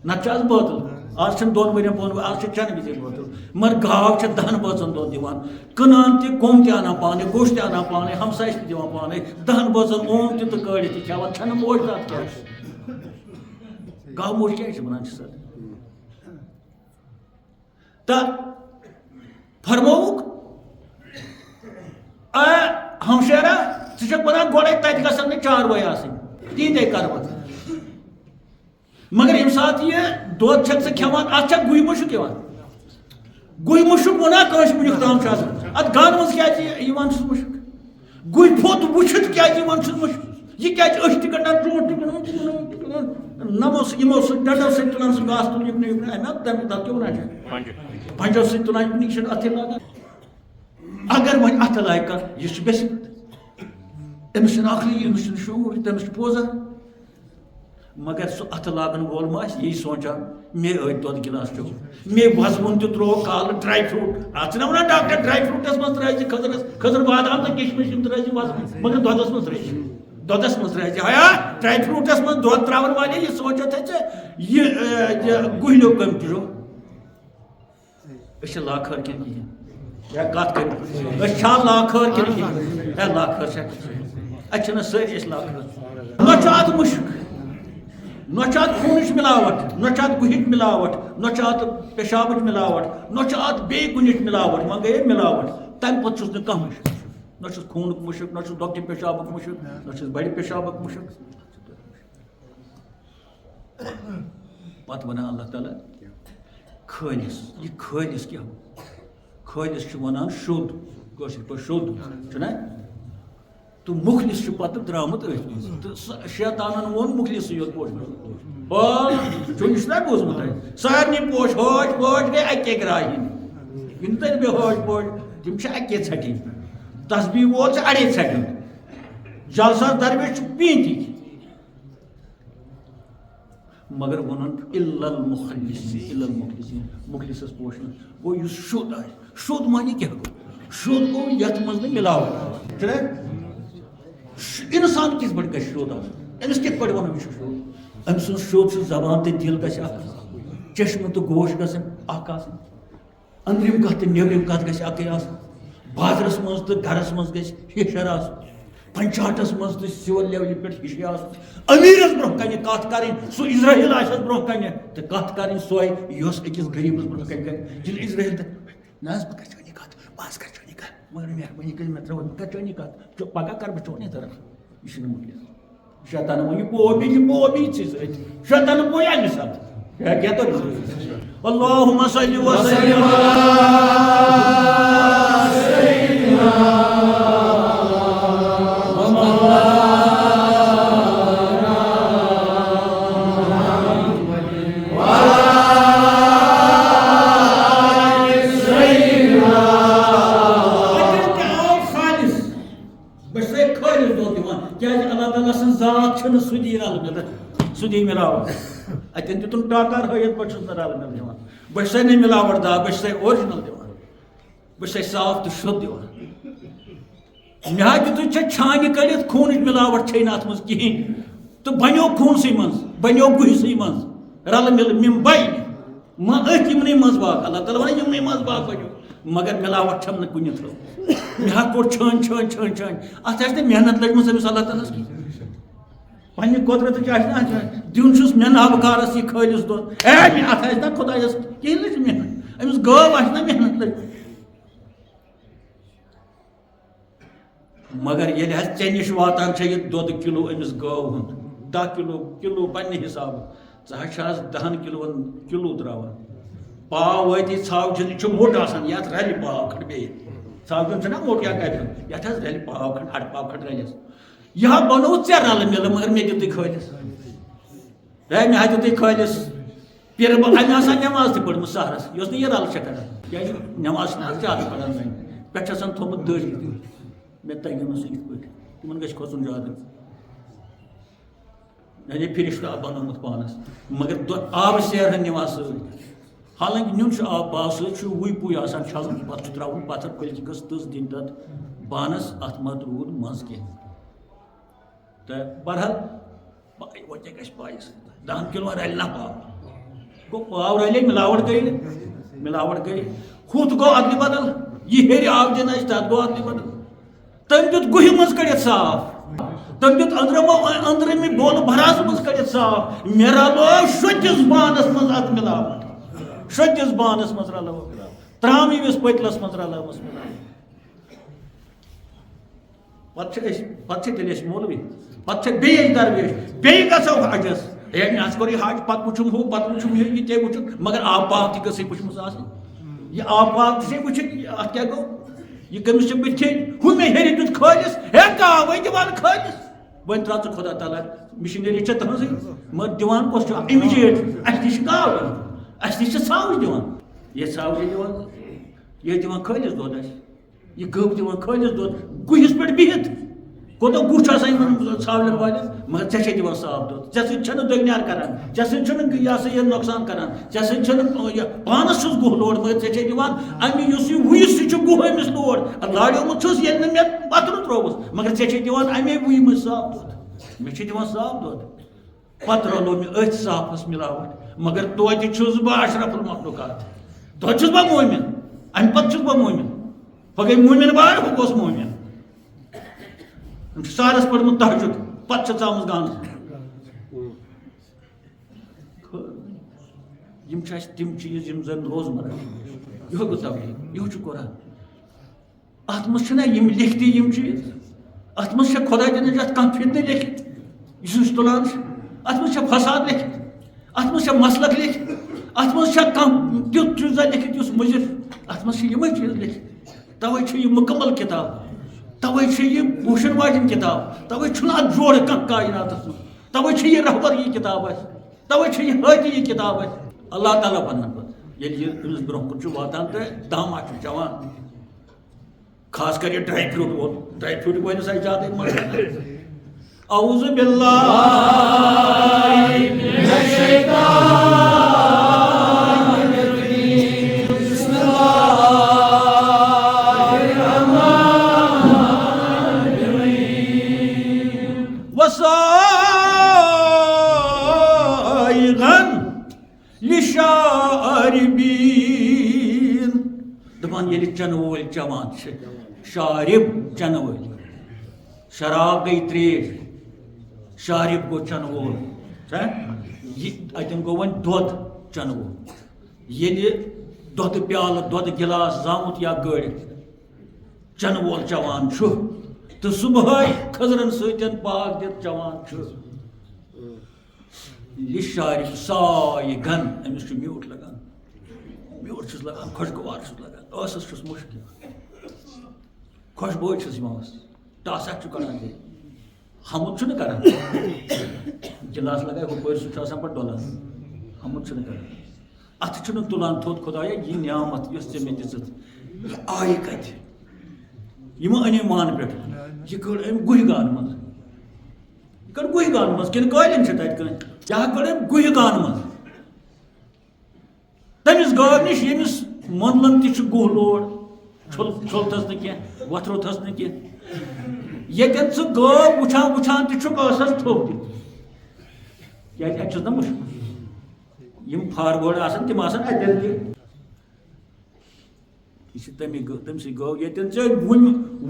نتہٕ چھِ آز بٲتل آز چھنہٕ 2 ؤرین بۄن آز چھِ چنہٕ وِزِ بٲتل مگر گاو چھِ 10 بٲژن دۄد دِوان کٕنان تہِ کوٚم تہِ انان پانے گوٚش تہِ انان پانے ہمسایس تہِ دِوان پانے 10 بٲژن اوم تہِ تہٕ کٲڑِتھ تہِ کھٮ۪وان چھنہٕ موج تتھ کیٛاہ گاو موج کیٛازِ چھِ ونان چھِ سر تہٕ فرمووُکھ ہمشیرا ژٕ چھکھ ونان گۄڈے تتہِ گژھن نہٕ چاروٲے آسٕنۍ تیٖتے کرٕ بہٕ مگر ییٚمہِ ساتہٕ یہِ دۄد چھکھ ژٕ کھٮ۪وان اتھ چھا گُہہِ مُشک یِوان گُہہِ مُشک ووٚنا کٲنٛسہِ وٕنیُک تام چھُ آسان اتھ گانہٕ منٛز کیٛازِ یِوان چھُس مُشک گُہہِ پھوٚت وٕچھِتھ کیٛازِ یِوان چھُس مُشک یہ کیٛازِ أچھ تہِ کڑان ژوٗنٛٹھ تہِ کڑان نمو یِمو سۭتۍ ڈنڈو سۭتۍ تُلان سُہ گاسہٕ تُل یُکنُے یُکنُے اَمہِ تَتھ کیٛاہ ونان چھِ پنجو سۭتۍ تُلان یُکنُے یہِ چھُنہٕ اَتھٕے لاگان اگر وۄنۍ اَتھٕ لاگہِ کانٛہہ یہِ چھُ گژھِ أمِس چھُنہٕ عقلی أمِس چھُنہٕ شعوٗر تٔمِس چھُ پوزان مگر سُہ اَتھٕ لاگن وول ما آسہِ یی سونچان مےٚ ٲدۍ دۄد گِلاس چوٚو مےٚ وزوُن تہِ ترٛوو کالہٕ ڈراے فروٗٹ اَتھ چھِنہ وَنان ڈاکٹر ڈراے فروٗٹس منٛز ترٛٲے زِ خٔزٕر بادام تہٕ کِشمِش یِم ترٛٲے زِ وزوُن مگر دۄدس منٛز ترٛٲے زِ دۄدس منٛز ترٛٲے زِ ہیا ڈراے فروٗٹس منٛز دۄد ترٛاوان والے یہِ سونچان تھٲے ژےٚ یہِ گُہلیو کٔمۍ تُجو أسۍ چھِ لاکھٲر کِنہٕ کِہیٖنۍ یا کَتھ کٔرِتھ أسۍ چھا لاکھٲر کِنہٕ کِہیٖنۍ ہے لاکھٲر چھا اَتہِ چھِنہٕ سٲری أسۍ لاکھٲر نہ چھُ اَتھ مُشک نہ چھِ اتھ خوٗنٕچ مِلاوٹ نہ چھِ اتھ گُہِچ مِلاوٹ نہ چھِ اتھ پیشابٕچ مِلاوٹ نہ چھِ اتھ بیٚیہِ کُنِچ مِلاوٹ وۄنۍ گٔیے مِلاوٹ تمہِ پتہٕ چھُس نہٕ کانٛہہ مُشک نہ چھُس خوٗنُک مُشک نہ چھُس لۄکٹہِ پیشابُک مُشک نہ چھُس بڑِ پیشابُک مُشک پتہٕ ونان اللہ تعالیٰ خٲلِص یہِ خٲلِص کیٛاہ گوٚو خٲلِص چھُ ونان شُد کٲشِر پٲٹھۍ شُد چھُنہ تو مخلص چھُ پتہٕ درٛامُت أتھۍ منٛز تہٕ شیطانن ووٚن مخلصٕے یوت پوشن چھُ یہِ چھُنا بوٗزمُت تۄہہِ سارنٕے پوش حٲج پٲج گٔے اَکے گراے ہِنٛدۍ یِم تیٚلہِ بیٚیہِ حٲج پٲج تِم چھِ اَکے ژھٹِنۍ تسبیٖح وول چھِ اَڑے ژھٹِنۍ جلسس درمیش چھِ پیٖنٛتِکۍ مگر ووٚنُن اِلا المخلصیٖن مخلصس پوشن گوٚو یُس شُد آسہِ شُد معنی کیٛاہ گوٚو شُد گوٚو یتھ منٛز نہٕ مِلاوٹ چھُنہ انسان کِتھ پٲٹھۍ گژھِ شوٚد آسُن أمِس کِتھ پٲٹھۍ وَنو یہِ چھُ شوٚد أمۍ سُنٛد شوٚد چھُ زبان تہٕ دِل گژھِ اکھ آسُن چشمہٕ تہٕ گوش گژھن اکھ آسٕنۍ أنٛدرِم کَتھ تہٕ نیٚبرِم کَتھ گژھِ اَکٕے آسٕنۍ بازرَس منٛز تہٕ گرس منٛز گژھِ ہِشر آسُن پنچاٹس مز تو سول لیولہِ پٮ۪ٹھ ہِشی آسُن امیٖرس برونٛہہ کنہِ کتھ کرٕنۍ سُہ اِسرٲیل آسٮ۪س برونٛہہ کنہِ تہٕ کتھ کرٕنۍ سۄے یۄس أکِس غریٖبس برونٛہہ کنہِ کرِ ییٚلہِ اِسرٲیل تہٕ نہ حظ بہٕ کرٕ چٲنی کتھ بہٕ حظ کرٕ چٲنی کتھ مگر مہربٲنی کٔرِتھ مےٚ ترٛٲوٕنۍ بہٕ کرٕ چٲنی کتھ پگاہ کرٕ بہٕ چونٕے طرف یہِ چھُنہٕ مُکلِس شیطان وۄنۍ یہِ پوبی ژےٚ سۭتۍ شیطان پوٚے اَمہِ ساتہٕ کیٛاہ توٚر اللهم صل وسلم سُدی ملاوٹ اتن دتن ٹاکار ہٲیِتھ بہٕ چھُس نہٕ رلہٕ مِل دِوان بہٕ چھُسے نہٕ ملاوٹ دار بہٕ چھُسے اورجنل دِوان بہٕ چھُسے صاف تہٕ شُد دِوان مےٚ ہا دِتُے ژےٚ چھانہِ کٔڑِتھ خوٗنٕچ ملاوٹ چھے نہٕ اتھ منٛز کِہیٖنۍ تہٕ بنیو خوٗنسٕے منٛز بنیو گُہسٕے منٛز رلہٕ مِلہٕ یِم بنہِ ما أتھۍ یِمنٕے منٛز باغ اللہ تعالیٰ ونان یِمنٕے منٛز باغ بنیو مگر ملاوٹ چھم نہٕ کُنہِ تھٲو مےٚ ہا کوٚڑ چھٲنۍ چھٲنۍ چھٲنۍ چھٲنۍ اتھ آسہِ نہٕ محنت لٔجمٕژ أمِس اللہ تعالیٰ ہس کِہیٖنۍ پننہِ قۄدرتٕچ آسہِ نہ دیُن چھُس مےٚ نابکارس یہِ خٲلِس دۄد مےٚ اتھ آسہِ نہ خۄدایس کِہیٖنۍ لٔج محنت أمِس گٲو آسہِ نہ محنت لٔج مگر ییٚلہِ حظ ژےٚ نِش واتان چھےٚ یہِ دۄدٕ کِلوٗ أمِس گٲو ہُنٛد 10 کِلوٗ پننہِ حسابہٕ ژٕ حظ چھِ آز 10 کِلوٗون کِلوٗ تراوان پاو وٲتی ژھاوجہِ یہِ چھُ موٚٹ آسان یتھ رلہِ پاو کھنٛڈ بیٚیہِ ژھاوجن چھُنہ موٚٹ یا کتٮ۪ن یتھ حظ رلہِ پاو کھنٛڈ اڑٕ پاو کھنٛڈ رلٮ۪س یہِ ہا بنوو ژےٚ رلہٕ مِلہٕ مگر مےٚ دِتُے خٲلِس مےٚ ہا دِتُے خٲلِس پیرٕ بل اَمہِ آسان نٮ۪ماز تہِ پٔرمٕژ سہرس یۄس نہٕ یہِ رلہٕ چھےٚ کران کیٛازِ نٮ۪ماز چھِنہٕ حظ زیادٕ پران وۄنۍ پٮ۪ٹھٕ چھِ آسان تھوٚمُت دٔرۍ مےٚ تگہِ نہٕ سُہ یِتھ پٲٹھۍ تِمن گژھِ کھوژُن زیادٕ یعنی فرشتہٕ آب بنومُت پانس مگر آبہٕ سیرہن نِوان سۭتۍ حالانکہِ نیُن چھُ آب پاو سۭتۍ چھُ وُے پُے آسان چھلُن پتہٕ چھُ تراوُن پتھر کُلۍ گٔژھ تٕژھ دِنۍ تتھ بانس اتھ مت روٗد منٛز کینٛہہ تہٕ بہرحال وۄنۍ گژھِ پاے 10 کِلوٗ رلہِ نہ پاو گوٚو پاو رلے ملاوٹ گٔے نہٕ ملاوٹ گٔے ہُتھ گوٚو ادلہِ بدل یہِ ہیٚرِ آب دِنہٕ اَسہِ تتھ گوٚو ادلہِ بدل تٔمۍ دیُت گُہہِ منٛز کٔڑِتھ صاف تٔمۍ دیُت أنٛدرِمہِ بولہٕ بھراسہٕ منٛز کٔڑِتھ صاف مےٚ رلوو شُدِس بانس منٛز اتھ ملاوٹ شُدِس بانس منٛز رلٲو ملاوٹ ترٛاموِس پٔتلس منٛز رلٲوٕس ملاوٹ پتہٕ چھِ تیٚلہِ أسۍ مولوی پتہٕ چھِ بیٚیہِ أسۍ درویش بیٚیہِ گژھو حجس مےٚ حظ کوٚر یہِ حج پتہٕ وٕچھُم ہُہ پتہٕ وٕچھُم یہِ ژےٚ وٕچھُن مگر آب پاو تہِ گٔژھٕے وٕچھمٕژ آسٕنۍ یہِ آب پاو تہِ چھے وٕچھِنۍ اتھ کیٛاہ گوٚو یہِ کٔمِس چھِ بٕتھِ کھیٚنۍ ہُہ مےٚ ہیٚرِ دیُت خٲلِس کاوٕے دِوان خٲلِس وۄنۍ ترٛاو ژٕ خۄدا تعالیٰ مِشنٔری چھےٚ تٕہٕنٛزٕے مگر دِوان کۄس چھُ اِمِجیٹ اَسہِ تہِ چھِ کاو دِوان اَسہِ تہِ چھِ ژھاوٕج دِوان یہِ ژھاوجے دِوان یہِ دِوان خٲلِس دۄد اَسہِ یہِ گٔب دِوان خٲلِس دۄد گُہِس پٮ۪ٹھ بِہِتھ کوٗتاہ گُہہ چھُ آسان یِمن ژھاوٕلٮ۪ن والٮ۪ن مگر ژےٚ چھے دِوان صاف دۄد ژےٚ سۭتۍ چھَنہٕ دٔگنیار کران ژےٚ سۭتۍ چھُنہٕ یہِ ہسا یہِ نۄقصان کران ژےٚ سۭتۍ چھُنہٕ یہِ پانس چھُس گُہہ لوڑ مگر ژےٚ چھے دِوان اَمہِ یُس یہِ وُیِس سُہ چھُ گُہہ أمِس لوڑ لاڑیومُت چھُس ییٚلہِ نہٕ مےٚ پتھرٕ ترووُس مگر ژےٚ چھے دِوان اَمے وُیہِ منٛز صاف دۄد مےٚ چھِ دِوان صاف دۄد پتہٕ رلوو مےٚ أتھۍ صافس ملاوٹ مگر توتہِ چھُس بہٕ اشرف المخلوقات توتہِ چھُس بہٕ مومِن امہِ پتہٕ چھُس بہٕ مومِن ہۄ گٔے مومِن بار ہُہ گوٚژھ مومِن أمۍ چھُ سارس پوٚرمُت تہجُد پتہٕ چھِ ژامٕژ گانس یِم چھِ اَسہِ تِم چیٖز یِم زن روزمرہ یِہوے گوٚو توحیٖد یِہوے چھُ قرآن اتھ منٛز چھِنہ یِم لیکھتی یِم چیٖز اتھ منٛز چھےٚ خۄدا دِنٕچ اتھ کانٛہہ فِتنہٕ لیکھِتھ یُس أسۍ تُلان چھِ اتھ منٛز چھےٚ فساد لیکھِتھ اتھ منٛز چھےٚ مسلک لیکھِتھ اتھ منٛز چھےٚ کانٛہہ تیُتھ چیٖزا لیکھِتھ یُس مُضِر اتھ منٛز چھِ یِمے چیٖز لیکھِتھ توے چھِ یہِ مُکمل کِتاب توے چھِ یہِ پوشن واجٮ۪ن کِتاب توے چھُنہٕ اتھ جوڑٕ کانٛہہ کایناتس منٛز توے چھِ یہِ رہبر یہِ کِتاب اَسہِ توے چھِ یہِ ہٲدی یہِ کِتاب اَسہِ اللہ تعالیٰ ونان پتہٕ ییٚلہِ یہِ أمِس برونٛہہ کُن چھُ واتان تہٕ داما چھُ چٮ۪وان خاص کر یہِ ڈراے فروٹ وول ڈراے فروٹ وٲلِس آسہِ زیادٕ اعوذ باللہ من الشیطان الرجیم بسم اللہ الرحمن الرحیم وصائغا للشاربین دپان ییٚلہِ چنہٕ وٲلۍ چٮ۪وان چھِ شارب چنہٕ وٲلۍ شراب گئی تریش شارب گو چن وول اتن گو ون دۄد چن وول ییٚلہِ دۄدٕ پیالہٕ دۄدٕ گِلاس زامُت یا گٲڑِتھ چن وول چوان چھُ تہٕ صبحٲے خٔزرن سۭتۍ پاک دِتھ چوان چھُ یہِ شارب سایہِ گن أمِس چھُ میوٗٹھ لگان میوٗٹھ چھُس لگان خۄشگوار چھُس لگان ٲسس چھُس مُشک خۄشبوے چھُس یِوان ٹاسا چھُ کڑان بیٚیہِ حمد چھُنہٕ کران گِلاس لگاے ہُپٲرۍ سُہ چھُ آسان پتہٕ ڈۄلان حمد چھُنہٕ کران اتھٕ چھُنہٕ تُلان تھوٚد خۄدایا یہِ نعمت یۄس ژےٚ مےٚ دِژٕتھ یہِ آیہِ کتہِ یہِ مہ أنِو مانہٕ پٮ۪ٹھ یہِ کٔڑ أمۍ گُہہِ گانہٕ منٛز یہِ کٔڑ گُہہِ گانہٕ منٛز کِنہٕ قٲلیٖن چھِ تتہِ کٲنٛسہِ یا کٔڑ أمۍ گُہہِ گانہٕ منٛز تٔمِس گٲو نِش ییٚمِس مۄنٛدلن تہِ چھُ گُہہ لوڑ چھوٚلتھس نہٕ کینٛہہ وۄتھروتھس نہٕ کینٛہہ ییٚتٮ۪ن ژٕ گٲو وٕچھان وٕچھان تہِ چھُکھ ٲسس تھوٚپ دِتھ کیٛازِ اَتہِ چھُس نہ مُشک یِم فاروٲڈ آسان تِم آسان اَتٮ۪ن تہِ یہِ چھِ تٔمسٕے گٲو ییٚتٮ۪ن ژےٚ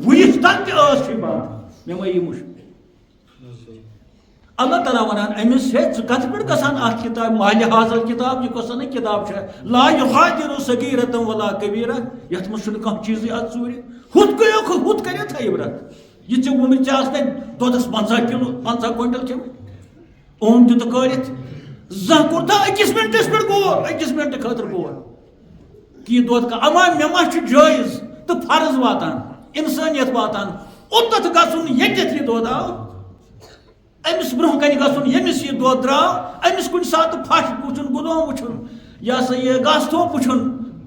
وُیِتھ تن تہِ ٲس چھِ بنٛد مےٚ ما یہِ مُشک اللہ تعالیٰ ونان أمِس ہے ژٕ کتھ پٮ۪ٹھ گژھان اَتھ کِتاب مالہِ حاصل کِتاب یہِ کۄس سا کِتاب چھےٚ لا یُغادِرُ صغیٖرَةً ولا کبیٖرہ یتھ منٛز چھُنہٕ کانٛہہ چیٖزٕے اَتھ ژوٗرِ ہُتھ کٔرِتھ تھٲیِو رتھ یہِ ژےٚ ووٚنمُت ژےٚ آسنے دۄدس 50 کِلوٗ 50 کوینٹل کھیٚمٕتۍ اوٚن تہِ تہٕ کٲرِتھ زانٛہہ کوٚر تھا أکِس مِنٹس پٮ۪ٹھ غور أکِس مِنٹہٕ خٲطرٕ غور کہِ یہِ دۄد اما مےٚ ما چھُ جٲیز تہٕ فرض واتان اِنسٲنیت واتان اوٚتتھ گژھُن ییٚتٮ۪تھ یہِ دۄد آو أمِس برونٛہہ کَنہِ گژھُن ییٚمِس یہِ دۄد درٛاو أمِس کُنہِ ساتہٕ پھش وٕچھُن گُدام وٕچھُن یہِ ہسا یہِ گاسہٕ تھوٚپ وٕچھُن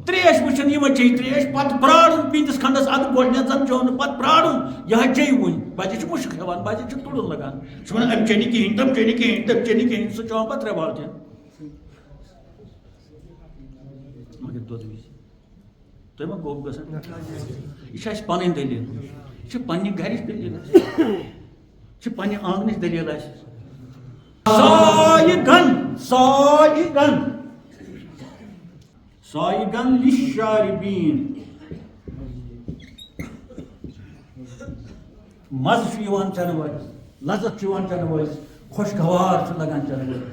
تریش وٕچھُن یِمن چیٚیہِ تریش پتہٕ پرٛارُن پیٖنتِس کھنٛڈس اَدٕ گۄڈٕنیتھ زن چیوٚو نہٕ پتہٕ پرٛارُن یہِ حظ چیٚیہِ وُنۍ بچہِ چھُ مُشک ہٮ۪وان بچہِ چھُ تُڑُن لگان چھُ ونان أمۍ چیٚیہِ نہٕ کِہیٖنۍ تٔمۍ چیٚیہِ نہٕ کِہیٖنۍ تٔمۍ چیٚیہِ نہٕ کِہیٖنۍ سُہ چیوان پتہٕ 3 بالٹیٖن مگر دۄد وِزِ تۄہہِ ما گوٚو گژھان یہِ چھِ اَسہِ پنٕنۍ دٔلیٖل یہِ چھِ پننہِ گرِچ دٔلیٖل اَسہِ یہِ چھِ پننہِ آنٛگنٕچ دٔلیٖل اَسہِ سایہِ گن لِلشاربیٖن مزٕ چھُ یِوان چٮ۪نہٕ وٲلِس لذت چھُ یِوان چٮ۪نہٕ وٲلِس خۄشگوار چھُ لگان چٮ۪نہٕ وٲلِس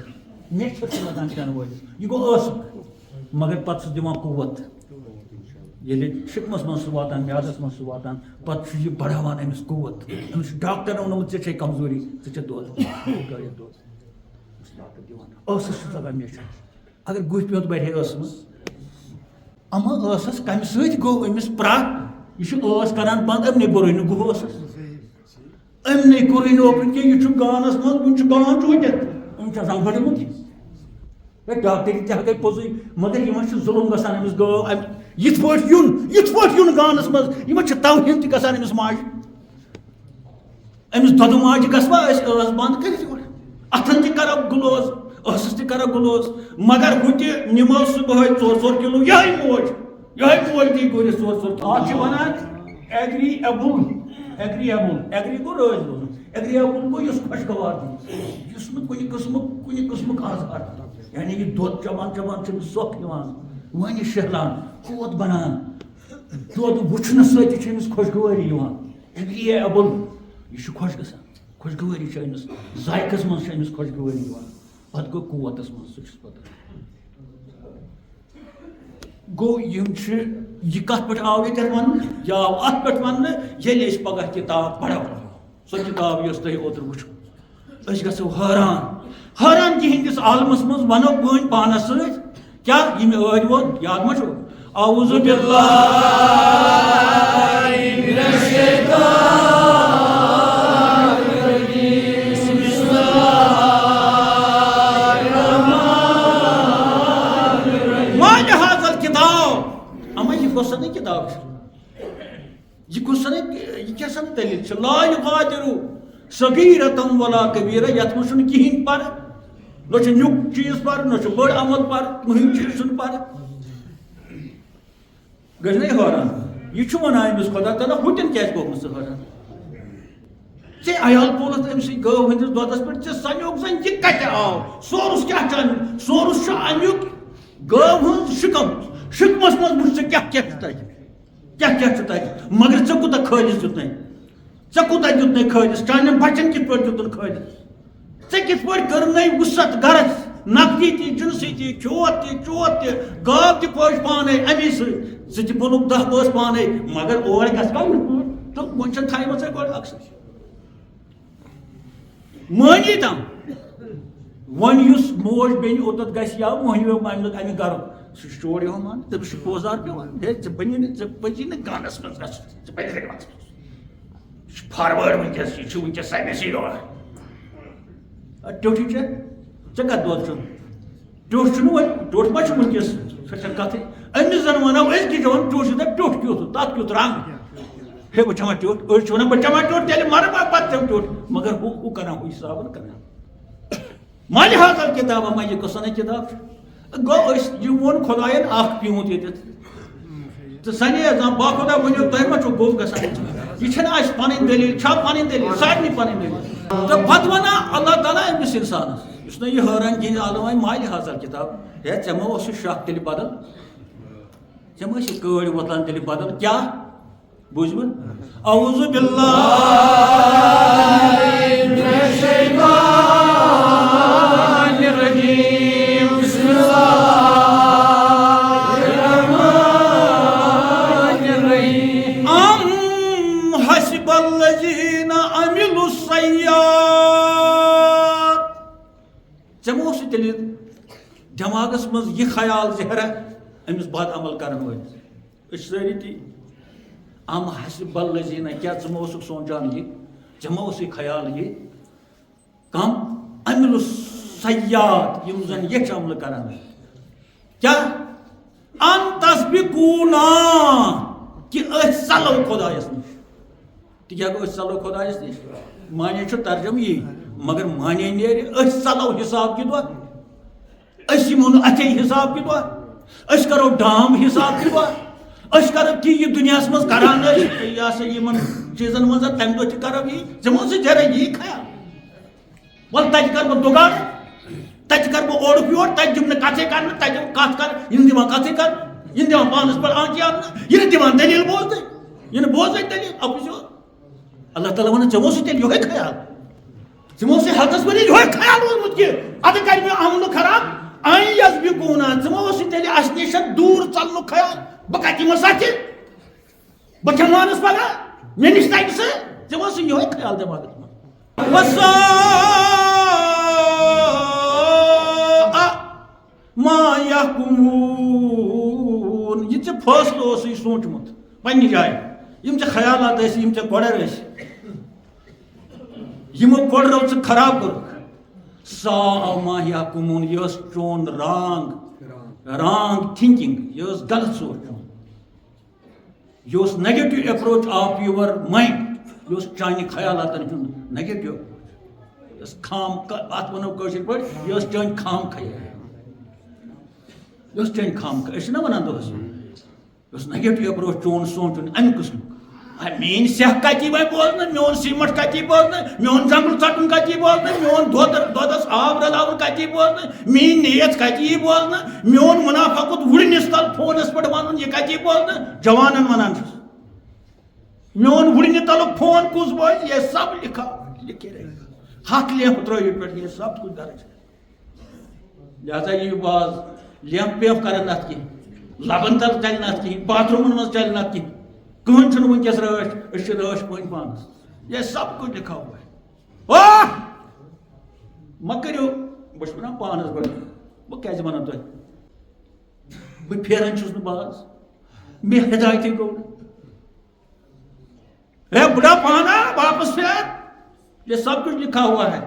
میچھر چھُ لگان چٮ۪نہٕ وٲلِس یہِ گوٚو ٲسُک مگر پتہٕ چھُس دِوان قوت ییٚلہِ شِکمس منٛز چھُ واتان میادس منٛز چھُ واتان پتہٕ چھُ یہِ بڑاوان أمِس قوت أمِس چھُ ڈاکٹرن ووٚنمُت ژےٚ چھے کمزوری ژٕ چےٚ دۄد دۄد ڈاکٹر دِوان ٲسس چھُ لگان میچھر اگر گُہہ پیوٚنٛت بڑِ ہے ٲسس منٛز اما ٲسس کمہِ سۭتۍ گوٚو أمِس پرٛکھ یہِ چھُ ٲس کران بنٛد أمنٕے کوٚرُے نہٕ گُہہ ٲسس أمنٕے کوٚرُے نہٕ اوپن کینٛہہ یہِ چھُ گانس منٛز وُنہِ چھُ گان چوٗٹِتھ أمۍ چھُ آسان بڑیومُت ہے ڈاکٹر تہِ ہٮ۪کے پوٚزُے مگر یِمن چھُ ظُلُم گژھان أمِس گٲو یِتھ پٲٹھۍ یُن گانس منٛز یِمن چھِ توہیٖن تہِ گژھان أمِس ماجہِ أمِس دۄدٕ ماجہِ گژھوا أسۍ ٲس بنٛد کٔرِتھ یورٕ اتھن تہِ کرو گُلوز ٲسس تہِ کرو گُلوز مگر ہُہ تہِ نِمو صبحٲے 4 کِلوٗ یِہے موج دی گُرِس 4 اتھ چھِ ونان ایگری گوٚو رٲزۍ روزُن ایگریبل گوٚو یُس خۄشگوار دی یُس نہٕ کُنہِ قٕسمُک آزار یعنی یہِ دۄد چٮ۪وان چھُ أمِس سۄکھ یِوان وَنہِ شہلان قوت بنان دۄد وٕچھنہٕ سۭتۍ تہِ چھِ أمِس خۄشگوٲری یِوان ایگریبل یہِ چھُ خۄش گژھان خۄشگوٲری چھِ أمِس ذایقس منٛز چھِ أمِس خۄشگوٲری یِوان پتہٕ گوٚو قوتس منٛز سُہ چھُس پتہٕ گوٚو یِم چھِ یہِ کتھ پٮ۪ٹھ آو ییٚتٮ۪ن وننہٕ یہِ آو اتھ پٮ۪ٹھ وننہٕ ییٚلہِ أسۍ پگاہ کِتاب پرو سۄ کِتاب یۄس تۄہہِ اوترٕ وٕچھو أسۍ گژھو حٲران تِہنٛدِس عالمس منٛز ونو پٲنۍ پانس سۭتۍ کیٛاہ یہِ مےٚ ٲدۍ ووٚن یاد ما چھُو اعوذ باللہ من الشیطان کۄس سا کِتاب چھِ یہِ کۄس سا یہِ کیٛاہ سا دٔلیٖل چھِ لا یُغادِرُ صغیٖرَةً ولا کبیٖرہ یتھ منٛز چھُنہٕ کِہیٖنۍ پرٕ نہ چھُ نیُک چیٖز پرٕ نہ چھُ بٔڑ عمل پرٕ کٕہٕنۍ چیٖز چھُنہٕ پرٕ گٔے نہ یہِ حٲران یہِ چھُ ونان أمِس خۄدا تعالیٰ ہُتٮ۪ن کیٛازِ گوٚو نہٕ ژٕ حٲران ژےٚ عیال پولُتھ أمۍ سٕے گٲو ہٕنٛدِس دۄدس پٮ۪ٹھ ژےٚ سمیوکھ زن یہِ کتہِ آو سورُس کیٛاہ چھُ امیُک سورُس چھُ امیُک گٲو ہٕنٛز شِکمس منٛز وٕچھ ژٕ کیٛاہ چھُ تتہِ مگر ژےٚ کوٗتاہ خٲلِص دیُتنَے ژےٚ کوٗتاہ دیُتنَے کھٲلِس چانٮ۪ن بَچَن کِتھ پٲٹھۍ دیُتُن کھٲلِس ژےٚ کِتھ پٲٹھۍ کٔرنَے وُسعت گَرَس نقدی تہِ جِنسٕے تہِ کھیوت تہِ چوت تہِ گاو تہِ پٲش پانے اَمی سۭتۍ ژٕ تہِ بوٚنُکھ 10 بٲژ پانے مگر اور گژھِ کا یِتھ پٲٹھۍ تہٕ وۄنۍ چھَنہٕ تھایمٕژ ژےٚ گۄڈٕ اَکثر مٲنی تام وۄنۍ یُس موج بیٚنہِ اوٚتَتھ گژھِ یا مۄہنیو اَمہِ گَرُک سُہ چھُ چور یِوان ماننہٕ تٔمِس چھُ پوزار پٮ۪وان ہے ژٕ بٔنی نہٕ ژٕ پٔزی نہٕ گانَس منٛز گژھُن ژٕ پَزِ یہِ چھُ فاروٲڈ وٕنکٮ۪س یہِ چھُ وٕنکٮ۪س ساینَسٕے دور ٹیوٚٹھٕے چھےٚ ژےٚ کَتھ دۄد چھُن ٹیوٚٹھ چھُنہٕ وۄنۍ ٹیوٚٹھ ما چھُ وٕنکٮ۪س سۄ چھےٚ کَتھٕے أمِس زَن وَنو أزکہِ جوان ٹیوٚٹھ چھُ دَپہِ ٹیوٚٹھ کیُتھ تَتھ کیُتھ رنٛگ ہے بہٕ چَمہٕ ٹیوٚٹھ أڑۍ چھِ وَنان بہٕ چَمہٕ ٹیوٚٹھ تیٚلہِ مَرٕ بہٕ پَتہٕ چَمہٕ ٹیوٚٹھ مگر ہُہ کَران ہُہ حِساب نہٕ کَران مالہِ حاصل کِتابہ ما یہِ قٕصہٕ کِتاب چھِ گوٚو أسۍ یہِ ووٚن خۄدایَن اَکھ پیوٗنٛت ییٚتٮ۪تھ تہٕ سَنے زَن با خۄدا ؤنِو تۄہہِ ما چھُو گوٚب گژھان یہِ چھَنہٕ اَسہِ پَنٕنۍ دٔلیٖل چھا پَنٕنۍ دٔلیٖل سارنٕے پَنٕنۍ دٔلیٖل تہٕ پَتہٕ وَنان اللہ تعالیٰ أمِس اِنسانَس یُس نہٕ یہِ حٲران کِہیٖنۍ عالم وۄنۍ مالہِ حاصل کِتاب ہے ژےٚ ما اوسُے شَکھ تیٚلہِ بدل ژےٚ ما ٲسی کٲڑۍ وۄتلان تیٚلہِ بدل کیٛاہ بوٗزوٕ اعوذ باللہ ژےٚ ما اوسُے تیٚلہِ دٮ۪ماغس منٛز یہِ خیال زہرا أمِس بد عمل کرن وٲلِس أسۍ چھِ سٲری تی ام حسب الذین کیٛاہ ژٕ ما اوسُکھ سونٛچان یہِ ژےٚ ما اوسُے خیال یہِ کم عمل السیئات یِم زن یچھ عملہٕ کران کیٛاہ ان تسبقونا کہِ أسۍ ژلو خۄدایس نِش تہِ کیٛاہ گوٚو أسۍ ژلو خۄدایس نِش مانے چھُ ترجمہٕ یی مگر مانے نیرِ أسۍ ژلو حساب کہِ دۄہ أسۍ یِمو نہٕ اَتھے حساب کہِ دۄہ أسۍ کرو ڈام حساب کہِ دۄہ أسۍ کرو تی یہِ دُنیاہس منٛز کران ٲسۍ یہِ ہسا یِمن چیٖزن منٛز تمہِ دۄہ تہِ کرو یی ژےٚ ما اوسُے ذرا یی خیال وَلہٕ تَتہِ کرٕ بہٕ دُگاڑ تَتہِ کرٕ بہٕ اورُک یور تَتہِ دِمہٕ نہٕ کَتھٕے کرنہٕ تَتہِ کَتھ کر یہِ نہٕ دِوان کَتھٕے کرنہٕ یہِ نہٕ دِوان پانس پٮ۪ٹھ آنچہِ اَننہٕ یہِ نہٕ دِوان دٔلیٖل بوزنٕے یہِ نہٕ بوزنٕے دٔلیٖل اَپُز یوت اللہ تعالیٰ وَنان ژےٚ ما اوسُے تیٚلہِ یِہوے خیال ژےٚ ما اوسُے حقس منٛز یِہوے خیال روٗدمُت کہِ اَدٕ کرِ مےٚ عملہٕ خراب آی یسبقونا ژٕ ما اوسُے تیٚلہِ اَسہِ نِش دوٗر ژَلنُک خیال بہٕ کَتہِ یِمس اَتھِ بہٕ کھٮ۪مہٕ پگاہ مےٚ نِش تَگہِ سُہ ژےٚ ما اوسُے یِہوے خیال دٮ۪ماغس منٛز ما یحکمون یہِ ژےٚ فٲصلہٕ اوسُے سوٗنٛچمُت پننہِ جایہِ یِم ژےٚ خیالات ٲسۍ یِم ژےٚ گۄڈر ٲسۍ یِمو گۄڈرو ژٕ خراب کوٚرُکھ سا ما یحکمون یہِ ٲس چون رانگ تھنکنگ یہِ ٲس غلط سونٛچ یہِ اوس negative approach of your mind یہِ اوس چانہِ خیالاتن ہُنٛد نیگیٹو اپروچ یہِ ٲس خام اتھ ونو کٲشِر پٲٹھۍ یہِ ٲس چٲنۍ خام خیال یہِ ٲس چٲنۍ خام أسۍ چھِنہ ونان دۄہس یہِ اوس نیگیٹو اپروچ چون سونٛچُن امہِ قٕسمُک میٲنۍ سیٚکھ کَتی وۄنۍ بوزنہٕ میون سیٖمٹ کَتی بوزنہٕ میون زنٛگل ژٹُن کَتی بوزنہٕ میون دۄدس آب رلاوُن کَتی بوزنہٕ میٲنۍ نیژ کَتہِ یی بوزنہٕ میون مُنافقت وُڑنِس تل فونس پٮ۪ٹھ وَنُن یہِ کَتی بوزنہٕ جوانن وَنان چھُس میون وُڑنہِ تلُک فون کُس بوزِ یہِ سب لکھا لکھے رہے ہتھ لیمپ ترٲوِتھ پٮ۪ٹھ یہِ سب کُچھ درج لہذا یہِ باز لیمپ ویمپ کرن اَتھ کِہیٖنۍ لبن تل چلہِ نہٕ اَتھ کِہیٖنۍ باتھ روٗمن منٛز چلہِ نہٕ اَتھ کِہیٖنۍ کٕہٕنۍ چھُنہٕ وٕنکٮ۪س رٲچھ أسۍ چھِ رٲچھ پٲنۍ پانس یہِ سب کُچھ لکھا ہوا ہے مہ کٔرِو بہٕ چھُس ونان پانس گۄڈٕ بہٕ کیازِ ونان تۄہہِ بہٕ پھیران چھُس نہٕ باز مےٚ ہدایتٕے گوٚو نہٕ ہے بُڈا پانا واپس پھیر یہ سب کچھ لکھا ہوا ہے